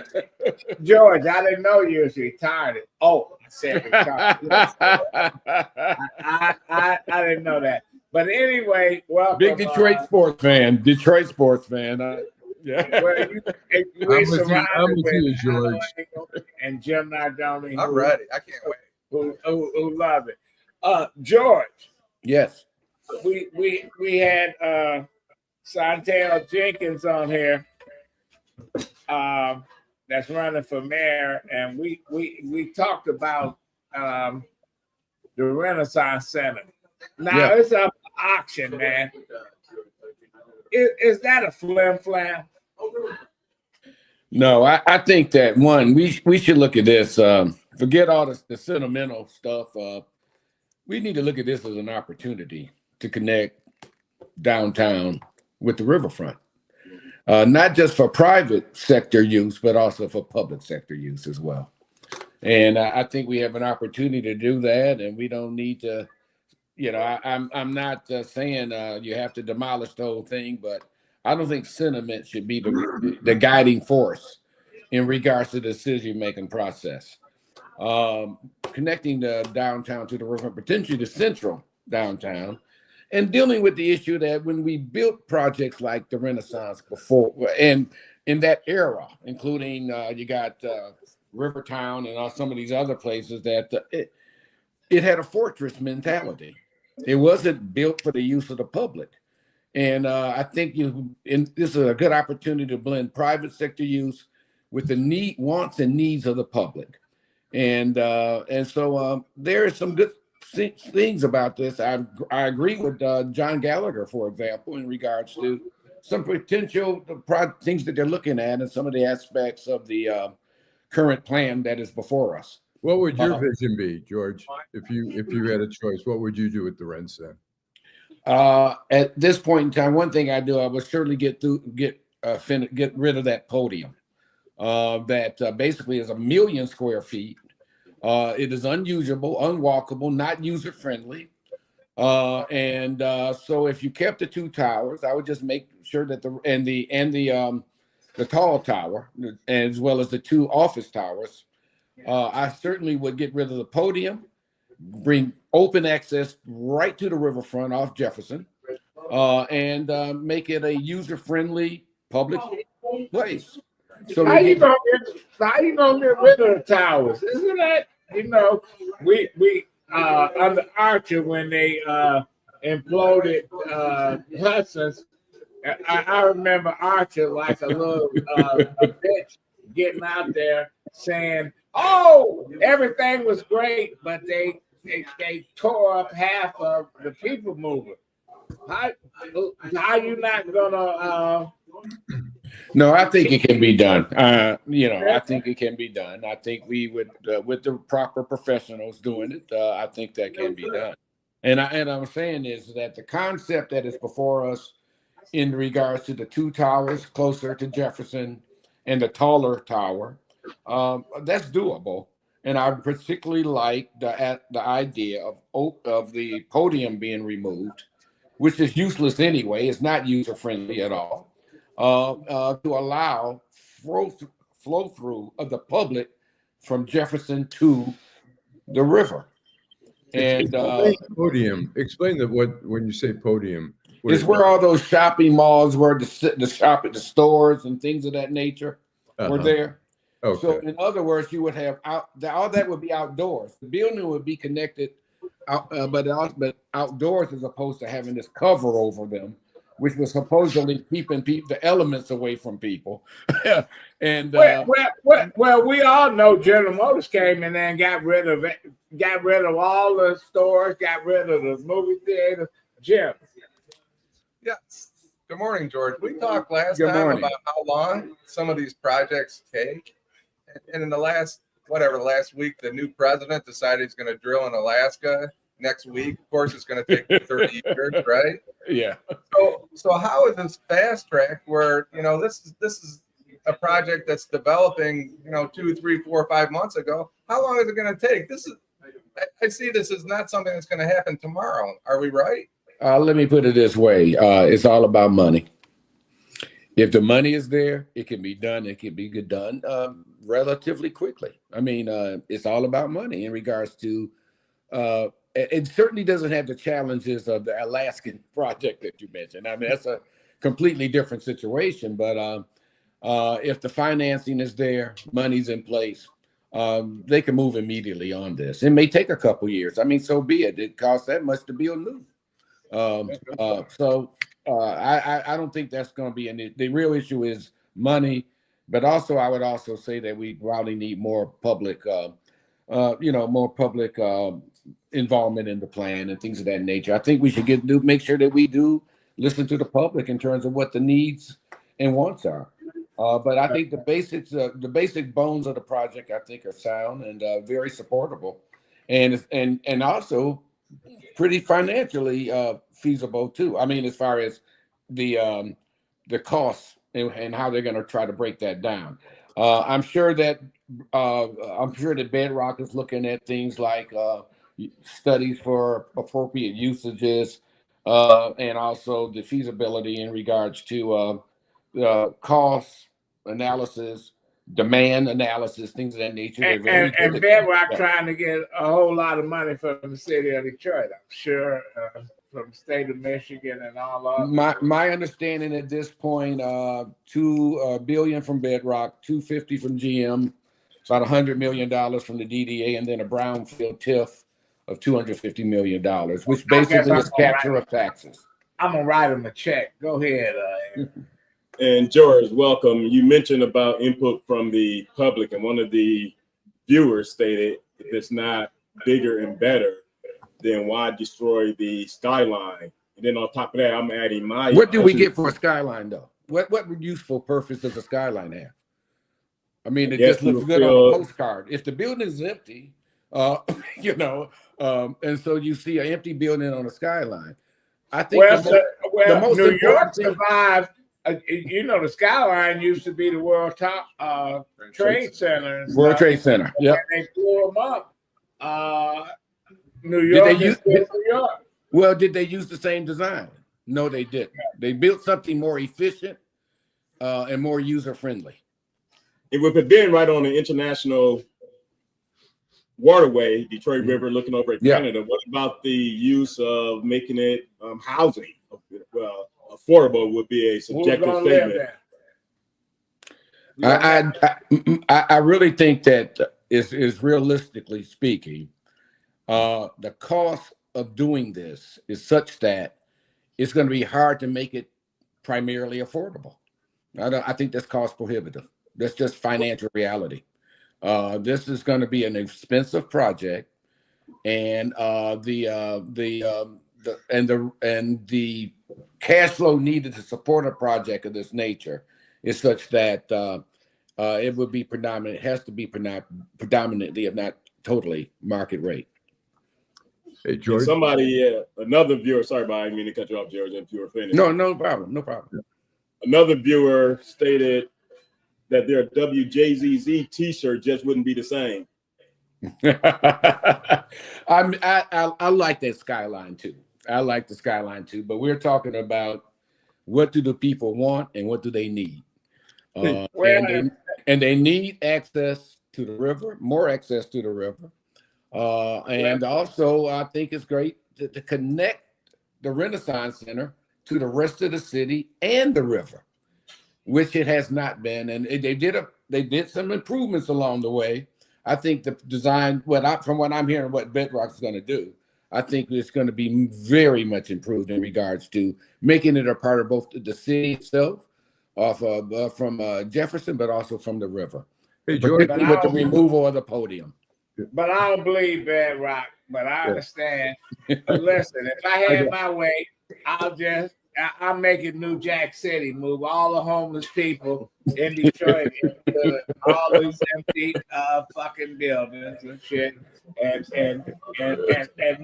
George. I didn't know you was retired. Oh, I said retired. Yes. I didn't know that. But anyway, welcome. Big Detroit sports fan. Detroit sports fan. Yeah. Well, we're I'm with you, surrounded George. Allan Lengel and Jim Nardone, I'm ready. I can't wait. who love it. George, Yes. we had Saunteel Jenkins on here. That's running for mayor, and we talked about the Renaissance Center. Now it's up for auction, man. Is that a flim flam? No, I think that one, we should look at this. Forget all the sentimental stuff. We need to look at this as an opportunity to connect downtown with the riverfront. Not just for private sector use, but also for public sector use as well. And I think we have an opportunity to do that, and we don't need to, I'm not saying you have to demolish the whole thing, but I don't think sentiment should be the guiding force in regards to the decision-making process. Connecting the downtown to the river, potentially the central downtown, and dealing with the issue that when we built projects like the Renaissance before, and in that era, including you got Rivertown and some of these other places, that it had a fortress mentality. It wasn't built for the use of the public. And I think this is a good opportunity to blend private sector use with the wants and needs of the public. And so there is some good things about this. I agree with John Gallagher, for example, in regards to some potential things that they're looking at and some of the aspects of the current plan that is before us. What would your vision be, George? If you had a choice, what would you do with the RenCen? At this point in time, one thing I do, I would certainly get rid of that podium. That basically is 1 million square feet. It is unusable, unwalkable, not user friendly. So if you kept the 2 towers, I would just make sure that the tall tower, as well as the 2 office towers, I certainly would get rid of the podium, bring open access right to the riverfront off Jefferson, and make it a user-friendly public place. So how you gonna get rid of the towers? Isn't that, we under Archer, when they imploded Hudson's, I remember Archer like a little a bitch getting out there saying, "Oh, everything was great," but they tore up half of the people mover. How you not gonna? No, I think it can be done. I think it can be done. I think we would, with the proper professionals doing it, I think that can be done. And I'm saying is that the concept that is before us in regards to the 2 towers closer to Jefferson and the taller tower, that's doable. And I particularly like the idea of the podium being removed, which is useless anyway. It's not user friendly at all. To allow flow through of the public from Jefferson to the river. And podium. Explain when you say podium. It's where all those shopping malls were, the shop at the stores and things of that nature were there. Okay. So in other words, you would have all that would be outdoors. The building would be connected, but outdoors, as opposed to having this cover over them, which was supposedly keeping the elements away from people. And well, we all know General Motors came in there and got rid of all the stores, got rid of the movie theater, gyms. Yes. Good morning, George. We talked last time about how long some of these projects take. And in the last week, the new president decided he's going to drill in Alaska next week. Of course, it's going to take 30 years, right? Yeah. So how is this fast track where, this is a project that's developing, 2, 3, 4, 5 months ago? How long is it going to take? I see this as not something that's going to happen tomorrow. Are we right? Let me put it this way. It's all about money. If the money is there, it can be done. It can be done relatively quickly. I mean, it's all about money in regards to, it certainly doesn't have the challenges of the Alaskan project that you mentioned. I mean, that's a completely different situation. But if the financing is there, money's in place, they can move immediately on this. It may take a couple years. I mean, so be it. It costs that much to build new. I don't think that's going to be the real issue is money, but also I would also say that we probably need more public, involvement in the plan and things of that nature. I think we should make sure that we do listen to the public in terms of what the needs and wants are. But I think the basic bones of the project, I think, are sound and very supportable, and also pretty financially feasible too. I mean, as far as the costs and how they're going to try to break that down. I'm sure that Bedrock is looking at things like studies for appropriate usages and also the feasibility in regards to cost analysis, demand analysis, things of that nature. And Bedrock trying to get a whole lot of money from the city of Detroit, I'm sure, from the state of Michigan and all that. My understanding at this point, $2 billion from Bedrock, $250 from GM, about $100 million from the DDA, and then a brownfield TIF of $250 million, which basically is capture of taxes. I'm gonna write him a check. Go ahead. And George, welcome. You mentioned about input from the public, and one of the viewers stated if it's not bigger and better, then why destroy the skyline? And then on top of that, I'm adding my. What do we get for a skyline, though? What useful purpose does a skyline have? I mean, it just looks good on a postcard. If the building is empty, you know, and so you see an empty building on a skyline. I think the most New York survived. You know, the skyline used to be the World Trade Center. World Trade Center. Yeah. They blew them up. New York. New York. Well, did they use the same design? No, they didn't. They built something more efficient and more user friendly. If it had been right on the international waterway, Detroit River, looking over at Canada, what about the use of making it housing? Well, affordable would be a subjective statement. I really think that is realistically speaking, the cost of doing this is such that it's going to be hard to make it primarily affordable. I think that's cost prohibitive. That's just financial reality. This is going to be an expensive project, and the cash flow needed to support a project of this nature is such that it would be predominant. It has to be predominantly, if not totally, market rate. Hey, George. Somebody, another viewer. Sorry, I didn't mean to cut you off, George. If you were finished. No problem. No problem. Another viewer stated that their WJZZ T-shirt just wouldn't be the same. I like that skyline too. I like the skyline too. But we're talking about what do the people want and what do they need, and they need access to the river, more access to the river, and also I think it's great to connect the Renaissance Center to the rest of the city and the river, which it has not been. And they did some improvements along the way. I think the design, from what I'm hearing, what Bedrock's going to do, I think it's going to be very much improved in regards to making it a part of both the city itself, from Jefferson, but also from the river. Hey, George, with the removal of the podium. But I don't believe Bedrock. But I understand. But listen, if I had my way, I'll make it New Jack City, move all the homeless people in Detroit into all these empty fucking buildings and shit, and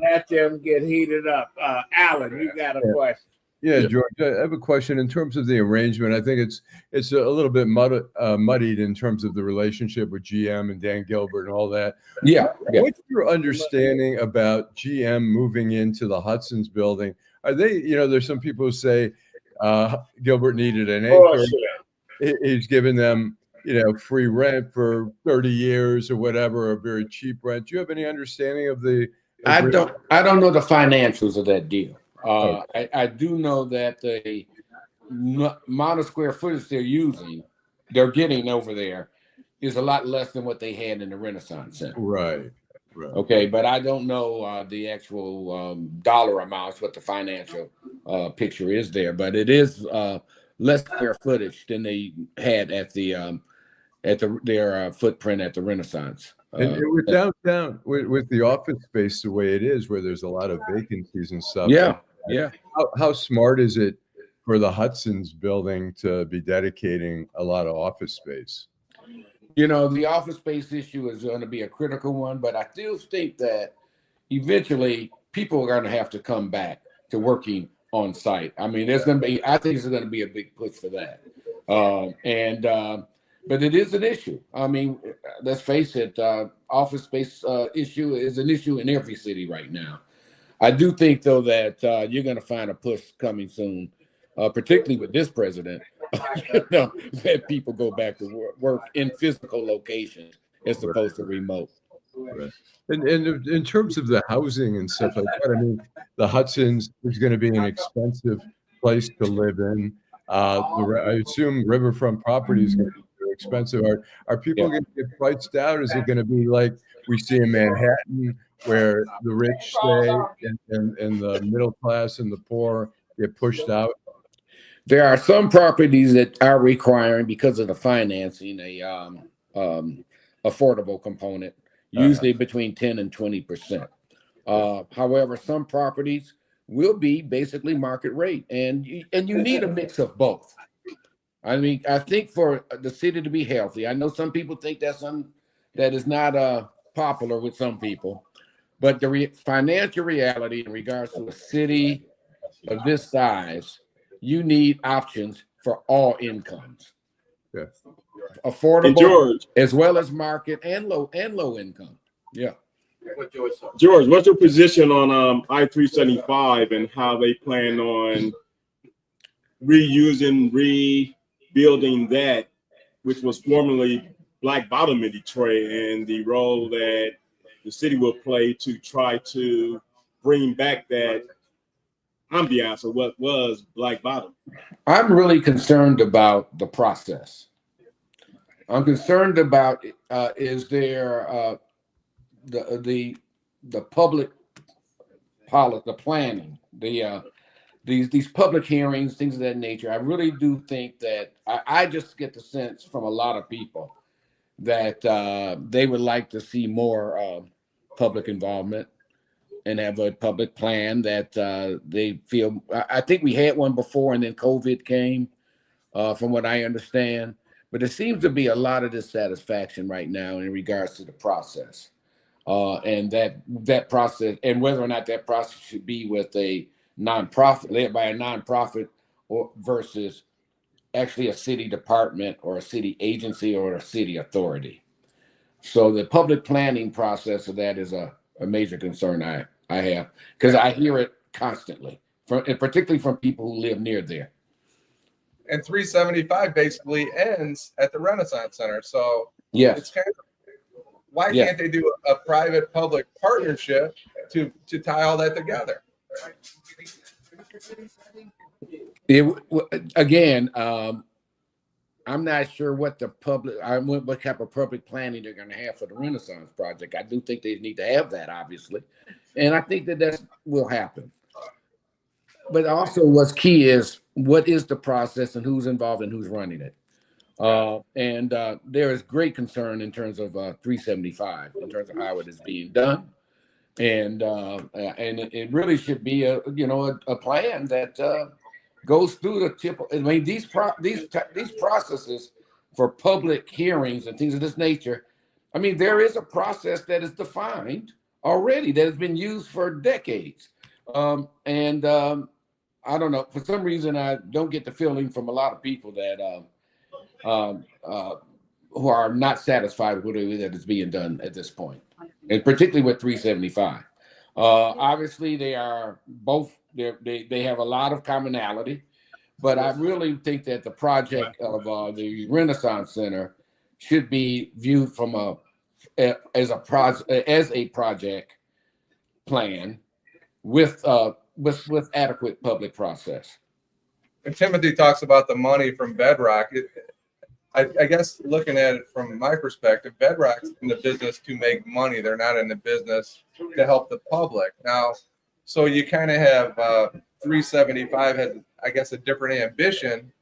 let them get heated up. Allan, you got a question? Yeah, George, I have a question in terms of the arrangement. I think it's a little bit muddied in terms of the relationship with GM and Dan Gilbert and all that. Yeah. What's your understanding about GM moving into the Hudson's building? Are they, there's some people who say Gilbert needed an acre. He's giving them, free rent for 30 years or whatever, a very cheap rent. Do you have any understanding of the? I don't know the financials of that deal. I do know that the amount of square footage they're getting over there is a lot less than what they had in the Renaissance Center. Right. Okay, but I don't know the actual dollar amounts, what the financial picture is there, but it is less square footage than they had at their footprint at the Renaissance. And with downtown, with the office space the way it is, where there's a lot of vacancies and stuff. Yeah. How smart is it for the Hudson's building to be dedicating a lot of office space? The office space issue is going to be a critical one, but I still think that eventually people are going to have to come back to working on site. I mean, I think there's going to be a big push for that. But it is an issue. I mean, let's face it, office space issue is an issue in every city right now. I do think, though, that you're going to find a push coming soon, particularly with this president, that people go back to work in physical locations as opposed to remote. Right. And in terms of the housing and stuff like that, I mean, the Hudson's is going to be an expensive place to live in. I assume riverfront property is going to be too expensive. Are people going to get priced out? Is it going to be like we see in Manhattan, where the rich stay and the middle class and the poor get pushed out? There are some properties that are requiring, because of the financing, a affordable component, usually between 10 and 20%. However, some properties will be basically market rate, and you need a mix of both. I mean, I think for the city to be healthy, I know some people think that is not popular with some people, but the financial reality in regards to a city of this size, you need options for all incomes, Yes. And affordable as well as market and low income. Yeah. George, what's your position on I-375 and how they plan on rebuilding that, which was formerly Black Bottom in Detroit, and the role that the city will play to try to bring back that ambiance of what was Black Bottom? I'm really concerned about the process. I'm concerned about is there the public policy, the planning, these public hearings, things of that nature. I really do think that I just get the sense from a lot of people that they would like to see more public involvement and have a public plan that they feel. I think we had one before, and then COVID came, from what I understand. But there seems to be a lot of dissatisfaction right now in regards to the process, and that process, and whether or not that process should be with a nonprofit, led by a nonprofit, or versus actually a city department or a city agency or a city authority. So the public planning process of that is a major concern I have, because I hear it constantly, and particularly from people who live near there. And 375 basically ends at the Renaissance Center. So yes, it's kind of, why can't they do a private public partnership to tie all that together? Again, I'm not sure what type of public planning they're going to have for the Renaissance project. I do think they need to have that, obviously, and I think that will happen. But also, what's key is what is the process and who's involved and who's running it. And there is great concern in terms of 375, in terms of how it is being done, and it really should be a plan that goes through the tip. I mean, these processes for public hearings and things of this nature. I mean, there is a process that is defined already that has been used for decades, I don't know. For some reason, I don't get the feeling from a lot of people that who are not satisfied with the way that is being done at this point, and particularly with 375. Obviously, they are both. They have a lot of commonality, but I really think that the project of the Renaissance Center should be viewed from as a project plan with adequate public process. And Timothy talks about the money from Bedrock. I guess looking at it from my perspective, Bedrock's in the business to make money. They're not in the business to help the public. Now, so you kind of have 375 has, I guess, a different ambition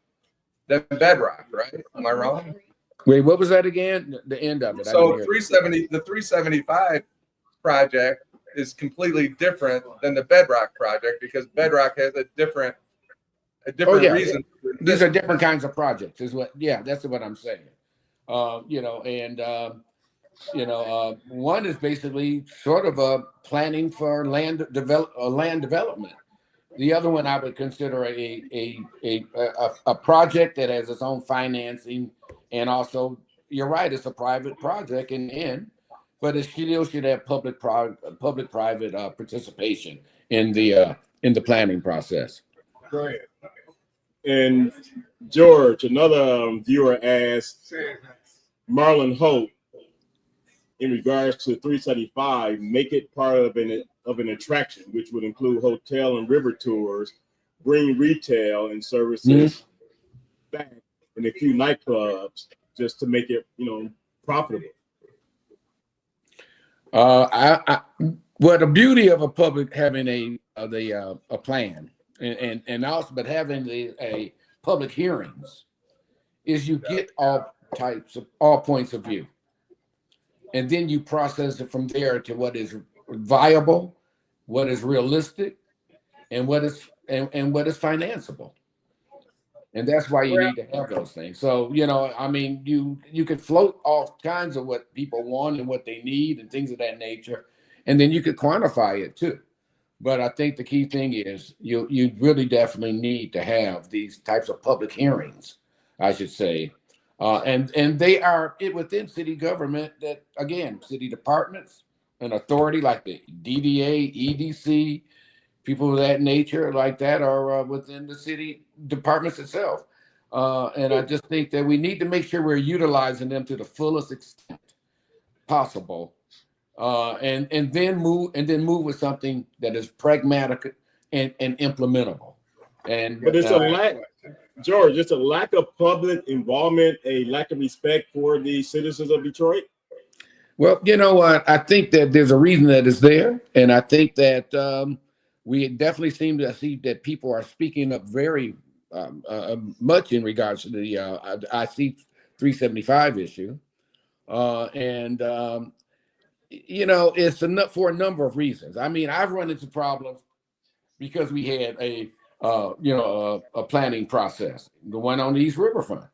than Bedrock, right? Am I wrong? Wait, what was that again? The end of it. So the 375 project is completely different than the Bedrock project, because Bedrock has a different reason. These are different kinds of projects, that's what I'm saying. One is basically sort of a planning for land development. The other one I would consider a project that has its own financing, and also, you're right, it's a private project in the end, but it still should have public-private participation in the planning process. Great. And George, another viewer asked Marlon Hope, in regards to 375, make it part of an attraction, which would include hotel and river tours, bring retail and services back, and a few nightclubs, just to make it profitable. Well, the beauty of a public having a plan and also, but having a public hearings is you get all points of view, and then you process it from there to what is viable what is realistic, and what is what is financeable. And that's why you need to have those things. So, I mean, you could float all kinds of what people want and what they need and things of that nature. And then you could quantify it too. But I think the key thing is you really definitely need to have these types of public hearings, I should say. And they are within city government that, again, city departments and authority like the DDA, EDC, people of that nature like that are within the city departments itself. And I just think that we need to make sure we're utilizing them to the fullest extent possible. And then move with something that is pragmatic and implementable. But it's a lack, George, it's a lack of public involvement, a lack of respect for the citizens of Detroit. Well, you know what? I think that there's a reason that it's there. And I think that we definitely seem to see that people are speaking up very much in regards to the IC 375 issue. It's enough for a number of reasons. I mean, I've run into problems because we had a planning process going on the East Riverfront.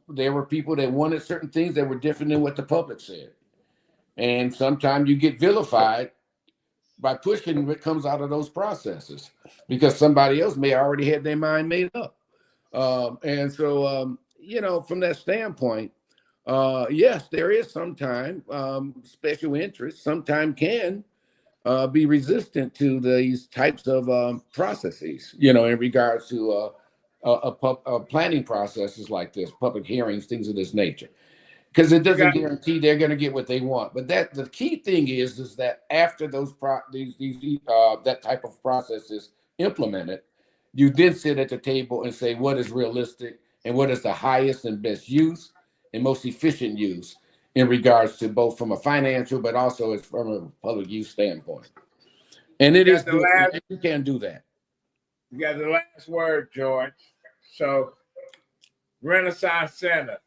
There were people that wanted certain things that were different than what the public said. And sometimes you get vilified by pushing what comes out of those processes because somebody else may already have their mind made up. From that standpoint, yes, there is sometimes special interest, sometimes can be resistant to these types of processes, in regards to planning processes like this, public hearings, things of this nature. Because it doesn't guarantee they're going to get what they want. But the key thing is that after those that type of process is implemented, you then sit at the table and say what is realistic and what is the highest and best use and most efficient use in regards to both from a financial, but also as from a public use standpoint. And you can do that. You got the last word, George. So, Renaissance Center.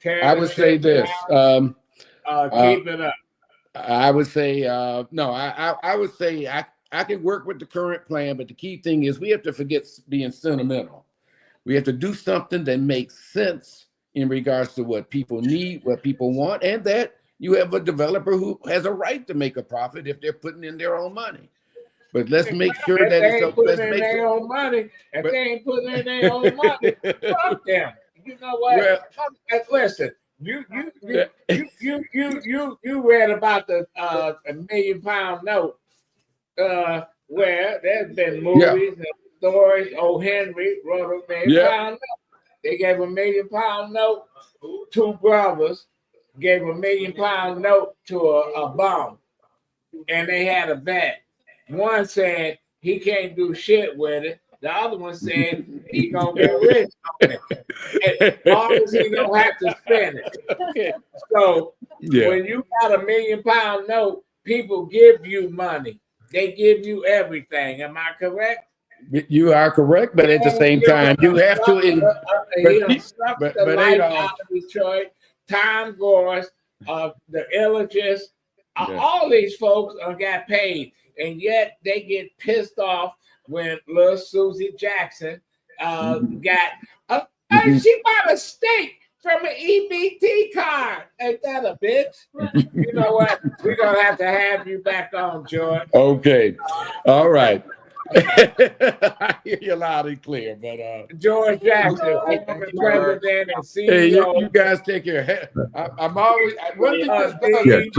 I would say this. Keep it up. I would say no. I would say I can work with the current plan, but the key thing is we have to forget being sentimental. We have to do something that makes sense in regards to what people need, what people want, and that you have a developer who has a right to make a profit if they're putting in their own money. But let's make sure that they ain't putting in their own money. If they ain't putting in their own money, fuck them. You know what? Well, listen, you read about the $1 million note, where there's been movies and stories. O. Henry wrote a $1 million note. They gave $1 million note. Two brothers gave $1 million note to a bum, and they had a bet. One said he can't do shit with it. The other one said he gonna get rich on it. As long as he don't have to spend it. So when you got $1 million note, people give you money. They give you everything. Am I correct? You are correct, but at the same time, you have to. But life out of Detroit, Tom Gores, the Illiges, all these folks got paid, and yet they get pissed off when little Susie Jackson got she bought a steak from an EBT card. Ain't that a bitch? You know what? We're gonna have to have you back on, George. Okay, all right. I hear you loud and clear, but George Jackson, president and CEO. Hey, you guys take care. I'm always one thing I get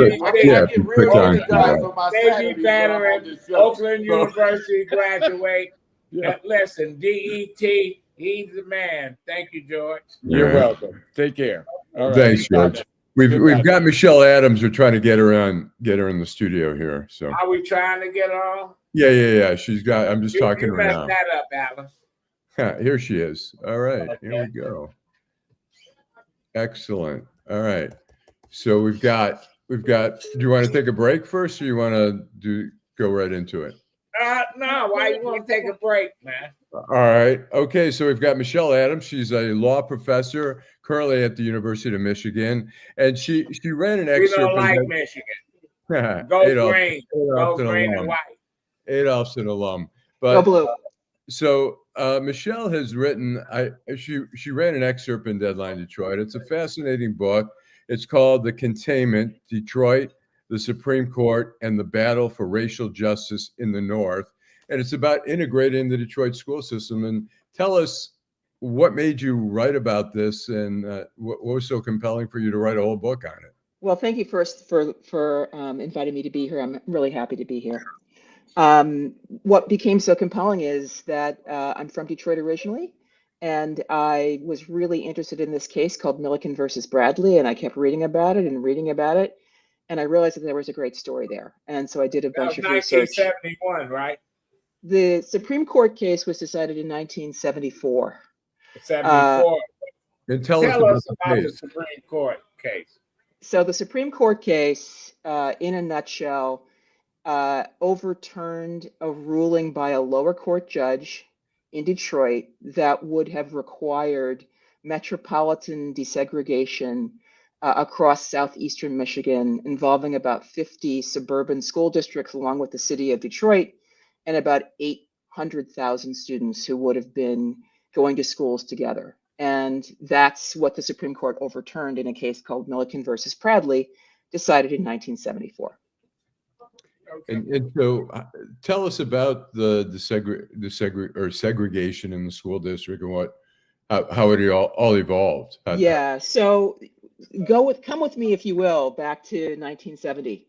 real organized on my Saturdays. Veteran, Oakland University graduate. Listen, DET, he's the man. Thank you, George. You're welcome. Take care. All right. Thanks, George. We've got Michelle Adams. We're trying to get her in the studio here. So are we trying to get her on? Yeah. She's got. I'm just talking to her now. That up, Alan. Here she is. All right, Here we go. Excellent. All right. So we've got. Do you want to take a break first, or you want to go right into it? No. Why you want to take a break, man? All right. Okay. So we've got Michelle Adams. She's a law professor currently at the University of Michigan, and she read an excerpt. We don't like Michigan. Go Adolph, green. Go Adolph's an green and alum. white. Adolph's an alum. Go But blue. so Michelle has written. She ran an excerpt in Deadline Detroit. It's a fascinating book. It's called "The Containment: Detroit, the Supreme Court, and the Battle for Racial Justice in the North." And it's about integrating the Detroit school system. And tell us what made you write about this, and what was so compelling for you to write a whole book on it. Well, thank you first for inviting me to be here. I'm really happy to be here. What became so compelling is that I'm from Detroit originally, and I was really interested in this case called Milliken versus Bradley, and I kept reading about it, and I realized that there was a great story there. And so I did a That was bunch of research. 1971, right? The Supreme Court case was decided in 1974. 74. And tell Tell us the about the case. Supreme Court case. So the Supreme Court case, in a nutshell, overturned a ruling by a lower court judge in Detroit that would have required metropolitan desegregation across southeastern Michigan, involving about 50 suburban school districts along with the city of Detroit, and about 800,000 students who would have been going to schools together. And that's what the Supreme Court overturned in a case called Milliken versus Bradley, decided in 1974. And so, tell us about the segregation in the school district and how it all evolved. Yeah. So come with me, if you will, back to 1970.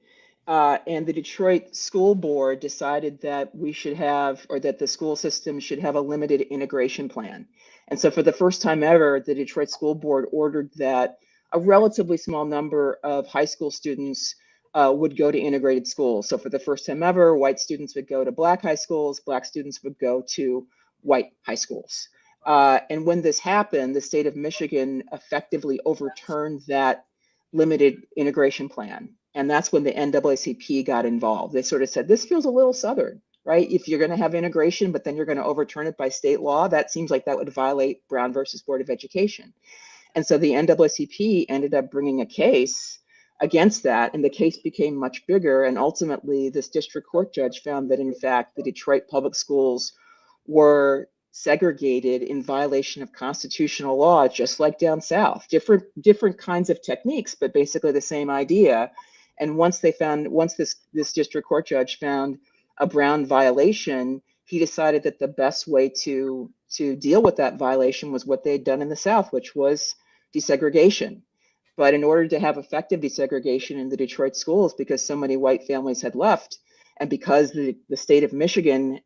And the Detroit School Board decided that we should have, or that the school system should have, a limited integration plan. And so for the first time ever, the Detroit School Board ordered that a relatively small number of high school students would go to integrated schools. So for the first time ever, white students would go to black high schools, black students would go to white high schools. And when this happened, the state of Michigan effectively overturned that limited integration plan. And that's when the NAACP got involved. They sort of said, this feels a little Southern, right? If you're going to have integration, but then you're going to overturn it by state law, that seems like that would violate Brown versus Board of Education. And so the NAACP ended up bringing a case against that, and the case became much bigger. And ultimately, this district court judge found that, in fact, the Detroit public schools were segregated in violation of constitutional law, just like down south. Different kinds of techniques, but basically the same idea. And once this district court judge found a Brown violation, he decided that the best way to deal with that violation was what they had done in the South, which was desegregation. But in order to have effective desegregation in the Detroit schools, because so many white families had left, and because the state of Michigan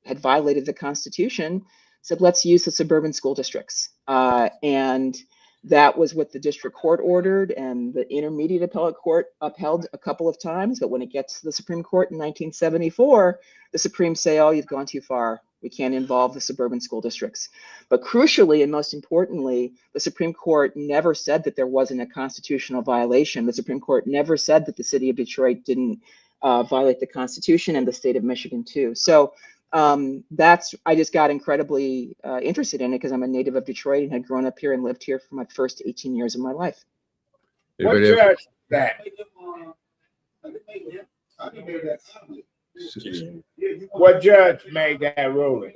had violated the Constitution, said, let's use the suburban school districts. And that was what the district court ordered, and the intermediate appellate court upheld a couple of times. But when it gets to the Supreme Court in 1974, the Supreme say, oh, you've gone too far. We can't involve the suburban school districts. But crucially, and most importantly, the Supreme Court never said that there wasn't a constitutional violation. The Supreme Court never said that the city of Detroit didn't violate the Constitution, and the state of Michigan too. So I just got incredibly interested in it because I'm a native of Detroit and had grown up here and lived here for my first 18 years of my life. What judge is that? What judge made that ruling?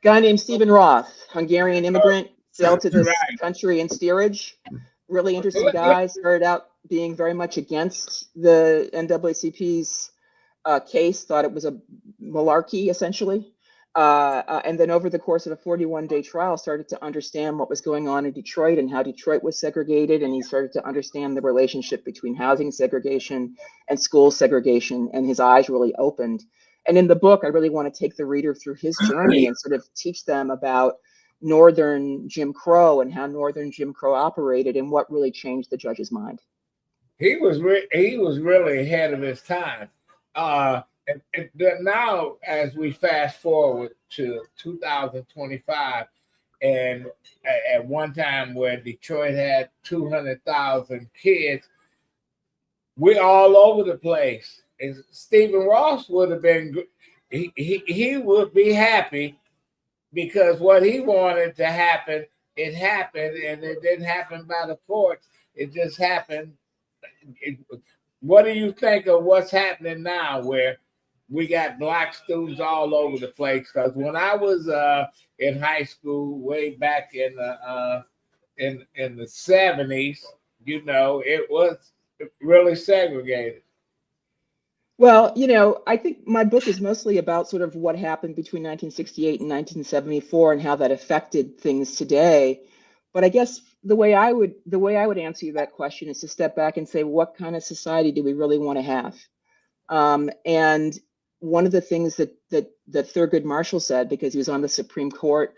Guy named Stephen Roth, Hungarian immigrant, sailed to this country in steerage. Really interesting guy. Started out being very much against the NAACP's case, thought it was a malarkey, essentially. And then over the course of a 41-day trial, started to understand what was going on in Detroit and how Detroit was segregated. And he started to understand the relationship between housing segregation and school segregation, and his eyes really opened. And in the book, I really want to take the reader through his journey and sort of teach them about Northern Jim Crow and how Northern Jim Crow operated and what really changed the judge's mind. He was really ahead of his time. And now, as we fast forward to 2025, and at one time where Detroit had 200,000 kids, we're all over the place. And Stephen Ross would have been, he would be happy because what he wanted to happen, it happened, and it didn't happen by the courts. It just happened. what do you think of what's happening now, where we got black students all over the place? Because when I was in high school, way back in the 70s, you know, it was really segregated. Well, you know, I think my book is mostly about sort of what happened between 1968 and 1974 and how that affected things today. But I guess the way I would answer you that question is to step back and say, what kind of society do we really want to have? And one of the things that Thurgood Marshall said, because he was on the Supreme Court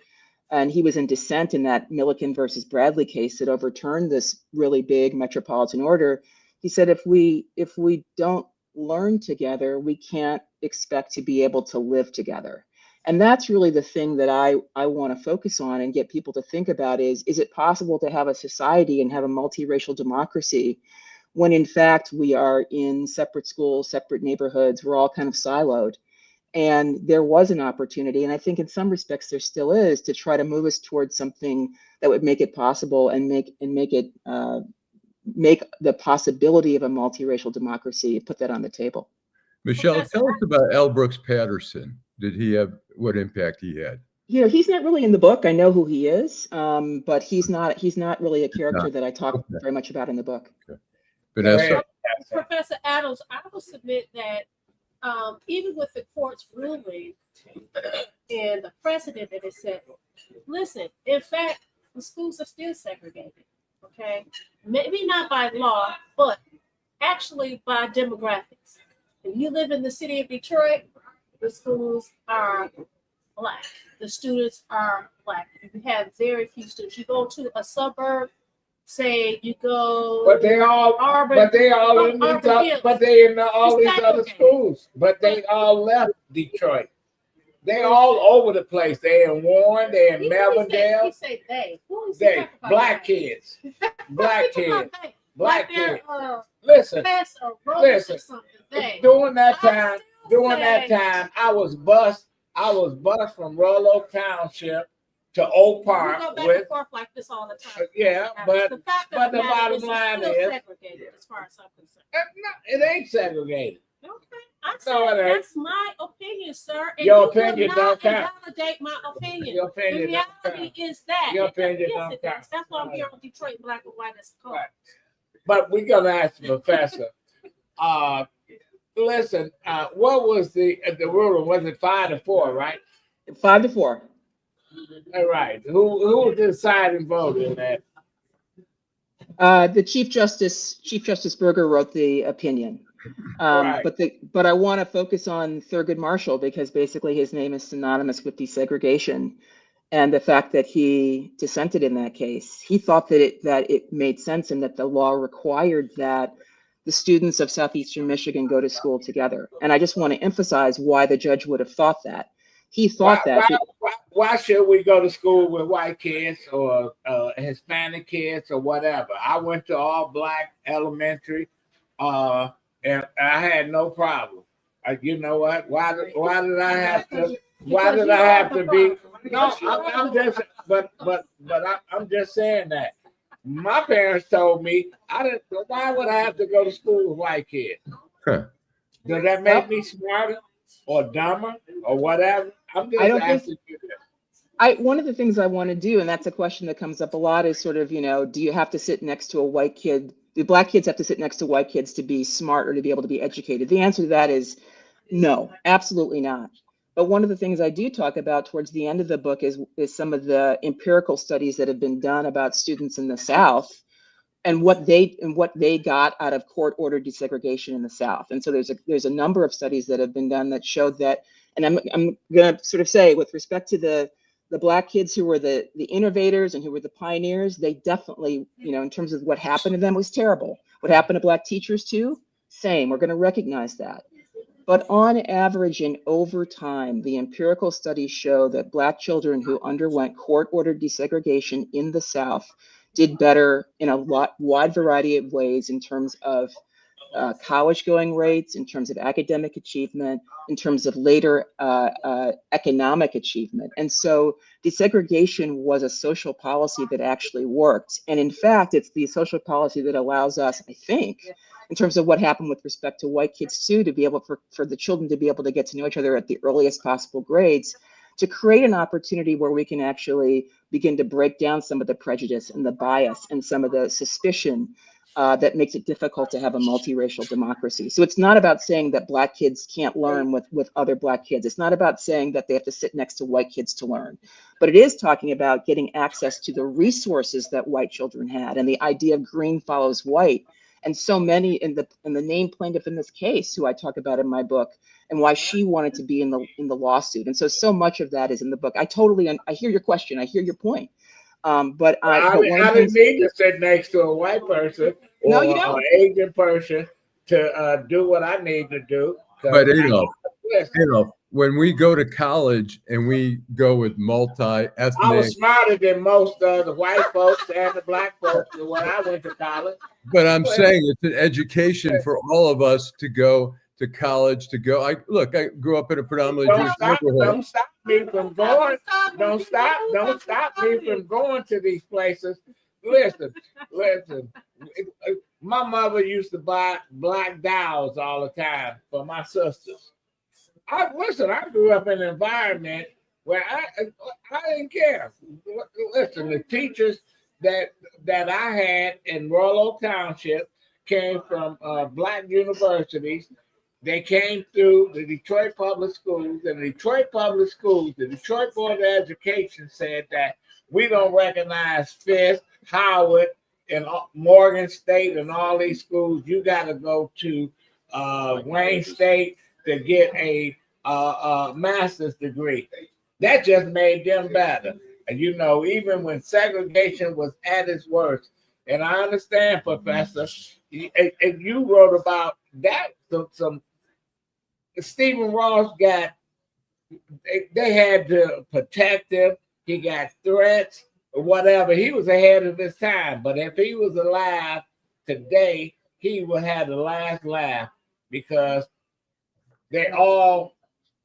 and he was in dissent in that Milliken versus Bradley case that overturned this really big metropolitan order, he said, if we don't learn together, we can't expect to be able to live together. And that's really the thing that I want to focus on and get people to think about is it possible to have a society and have a multiracial democracy when in fact we are in separate schools, separate neighborhoods, we're all kind of siloed. And there was an opportunity, and I think in some respects there still is, to try to move us towards something that would make it possible and make the possibility of a multiracial democracy, put that on the table. Michelle, tell us about L. Brooks Patterson. Did he have, what impact he had? You know, he's not really in the book. I know who he is, but he's not really a character that I talk very much about in the book. Okay. Vanessa? Professor Adams, I will submit that even with the court's ruling and the precedent that it set, listen, in fact, the schools are still segregated. Okay, maybe not by law, but actually by demographics. If you live in the city of Detroit, the schools are Black. The students are Black. You have very few students. You go to a suburb, say you go, but they all in these other schools. But they all left Detroit. They all over the place. They in Warren, they in Melvindale. He say they. They black kids. Black kids. Black kids. Listen. During that time, I was bused from Royal Township to Oak Park. We go back and forth like this all the time. Yeah, but the bottom line is segregated as far as I'm concerned. No, it ain't segregated. Okay. That's my opinion, sir. And your opinion don't count. Validate my opinion. Your opinion the reality is that. Your opinion don't count. That's why I'm here on Detroit Black and White as a call. Right. But we're gonna ask the professor. Listen, what was the ruling? Was it 5-4, right? 5-4. All right. Who was the deciding vote in that? The Chief Justice Berger wrote the opinion. Right. But I want to focus on Thurgood Marshall because basically his name is synonymous with desegregation, and the fact that he dissented in that case. He thought that it made sense and that the law required that the students of Southeastern Michigan go to school together. And I just want to emphasize why the judge would have thought that. He thought why should we go to school with white kids or Hispanic kids or whatever? I went to all Black elementary. And I had no problem. You know what? Why did I have to? Why did I have to be? No, I'm just saying that. My parents told me I didn't. Why would I have to go to school with white kids? Huh. Does that make me smarter or dumber or whatever? I'm just asking you this. One of the things I want to do, and that's a question that comes up a lot, is sort of, do you have to sit next to a white kid? Do Black kids have to sit next to white kids to be smart or to be able to be educated? The answer to that is no, absolutely not. But one of the things I do talk about towards the end of the book is some of the empirical studies that have been done about students in the South and what they got out of court-ordered desegregation in the South. And so there's a number of studies that have been done that showed that, and I'm going to sort of say with respect to the Black kids who were the innovators and who were the pioneers, they definitely, in terms of what happened to them was terrible. What happened to Black teachers too? Same, we're going to recognize that. But on average and over time, the empirical studies show that Black children who underwent court-ordered desegregation in the South did better in a wide variety of ways in terms of college-going rates, in terms of academic achievement, in terms of later economic achievement. And so desegregation was a social policy that actually worked. And in fact, it's the social policy that allows us, I think, in terms of what happened with respect to white kids too, to be able for the children to be able to get to know each other at the earliest possible grades, to create an opportunity where we can actually begin to break down some of the prejudice and the bias and some of the suspicion that makes it difficult to have a multiracial democracy. So it's not about saying that Black kids can't learn with other Black kids. It's not about saying that they have to sit next to white kids to learn, but it is talking about getting access to the resources that white children had, and the idea of green follows white. And so many in the named plaintiff in this case, who I talk about in my book, and why she wanted to be in the lawsuit. And so much of that is in the book. I hear your question. I hear your point. But I didn't need to sit next to a white person or an Asian person to do what I need to do. But when we go to college and we go with multi-ethnic, I was smarter than most of the white folks and the Black folks when I went to college. But I'm saying it's an education for all of us to go to college, to go. I grew up in a predominantly Jewish neighborhood. Don't stop me from going. Don't stop me from going to these places. Listen. My mother used to buy black dolls all the time for my sisters. I grew up in an environment where I didn't care. Listen, the teachers that I had in Royal Oak Township came from Black universities. They came through the Detroit Public Schools, and the Detroit Board of Education said that we don't recognize Fisk, Howard, and Morgan State and all these schools. You got to go to Wayne State to get a master's degree. That just made them better. And even when segregation was at its worst, and I understand, Professor, and you wrote about that. Some Stephen Ross they had to protect him. He got threats or whatever. He was ahead of his time. But if he was alive today, he would have the last laugh, because they all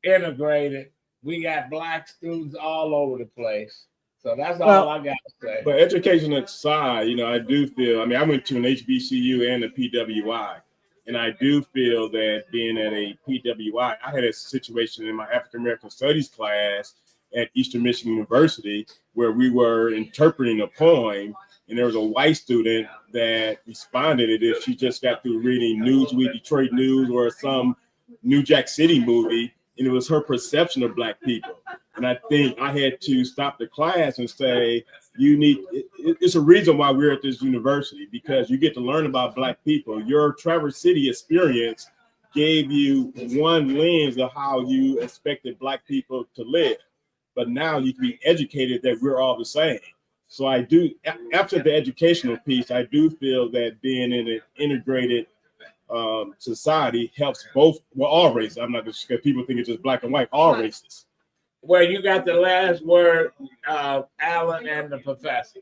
integrated. We got Black students all over the place. So that's all I got to say. But education aside, I do feel, I went to an HBCU and a PWI. And I do feel that being at a PWI, I had a situation in my African American Studies class at Eastern Michigan University where we were interpreting a poem, and there was a white student that responded as if she just got through reading Newsweek, Detroit News, or some New Jack City movie, and it was her perception of Black people. And I think I had to stop the class and say, it's a reason why we're at this university, because you get to learn about Black people. Your Traverse City experience gave you one lens of how you expected Black people to live. But now you can be educated that we're all the same. So I do, after the educational piece, I do feel that being in an integrated society helps all races. I'm not just, because people think it's just Black and white, all races. Well, you got the last word, Allan and the professor.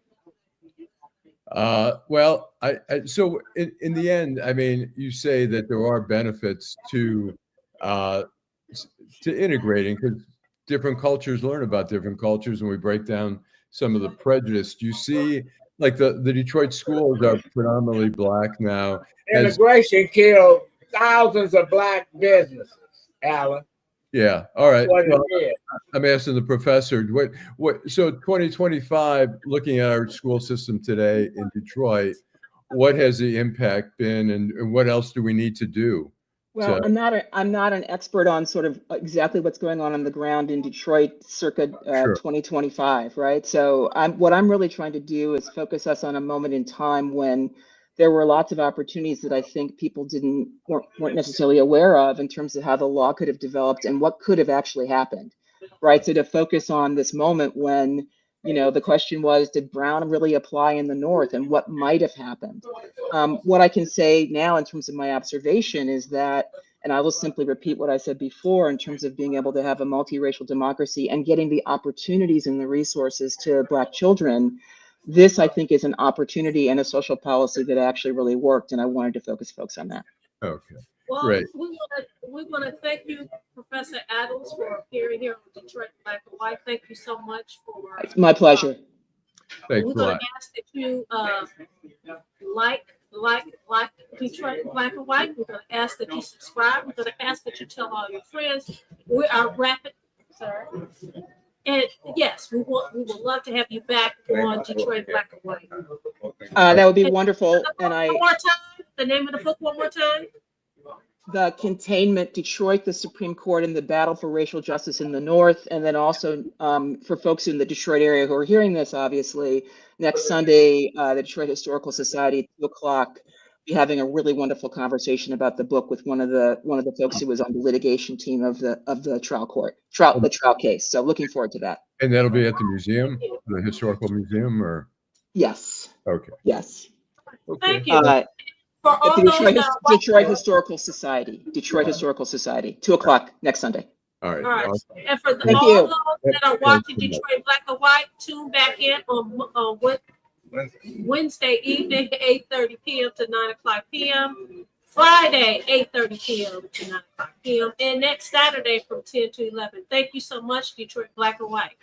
So in the end, you say that there are benefits to integrating, because different cultures learn about different cultures, and we break down some of the prejudice. You see, like the Detroit schools are predominantly Black now. Integration killed thousands of Black businesses, Allan. Yeah. All right. Well, I'm asking the professor, so 2025, looking at our school system today in Detroit, what has the impact been, and what else do we need to do? Well, I'm not an expert on sort of exactly what's going on the ground in Detroit circa 2025, right? So what I'm really trying to do is focus us on a moment in time when there were lots of opportunities that I think people weren't necessarily aware of in terms of how the law could have developed and what could have actually happened, right? So to focus on this moment when, the question was, did Brown really apply in the North, and what might have happened? What I can say now in terms of my observation is that, and I will simply repeat what I said before in terms of being able to have a multiracial democracy and getting the opportunities and the resources to Black children, this, I think, is an opportunity and a social policy that actually really worked, and I wanted to focus folks on that. Okay, well, great. We want to thank you, Professor Adams, for appearing here on Detroit Black and White. Thank you so much for. It's my pleasure. Thanks we're a lot. going to ask that you like, like Detroit Black and White. We're going to ask that you subscribe. We're going to ask that you tell all your friends. We are rapid, sir. And yes, we would love to have you back on Detroit Black and White. That would be wonderful. And One more time, the name of the book one more time. The Containment, Detroit, the Supreme Court, and the Battle for Racial Justice in the North. And then also for folks in the Detroit area who are hearing this, obviously, next Sunday, the Detroit Historical Society at 2:00, be having a really wonderful conversation about the book with one of the folks who was on the litigation team of the trial case. So looking forward to that. And that'll be at the museum, the historical museum, or? Yes. Okay. Yes. Okay. Thank you. For all At the those that are Detroit Historical Society, 2:00 next Sunday. All right. All right. Awesome. And for Thank all you. those that are watching Detroit Black and White, tune back in on Wednesday evening, 8:30 p.m. to 9:00 p.m. Friday, 8:30 p.m. to 9:00 p.m. And next Saturday from 10 to 11. Thank you so much, Detroit Black and White.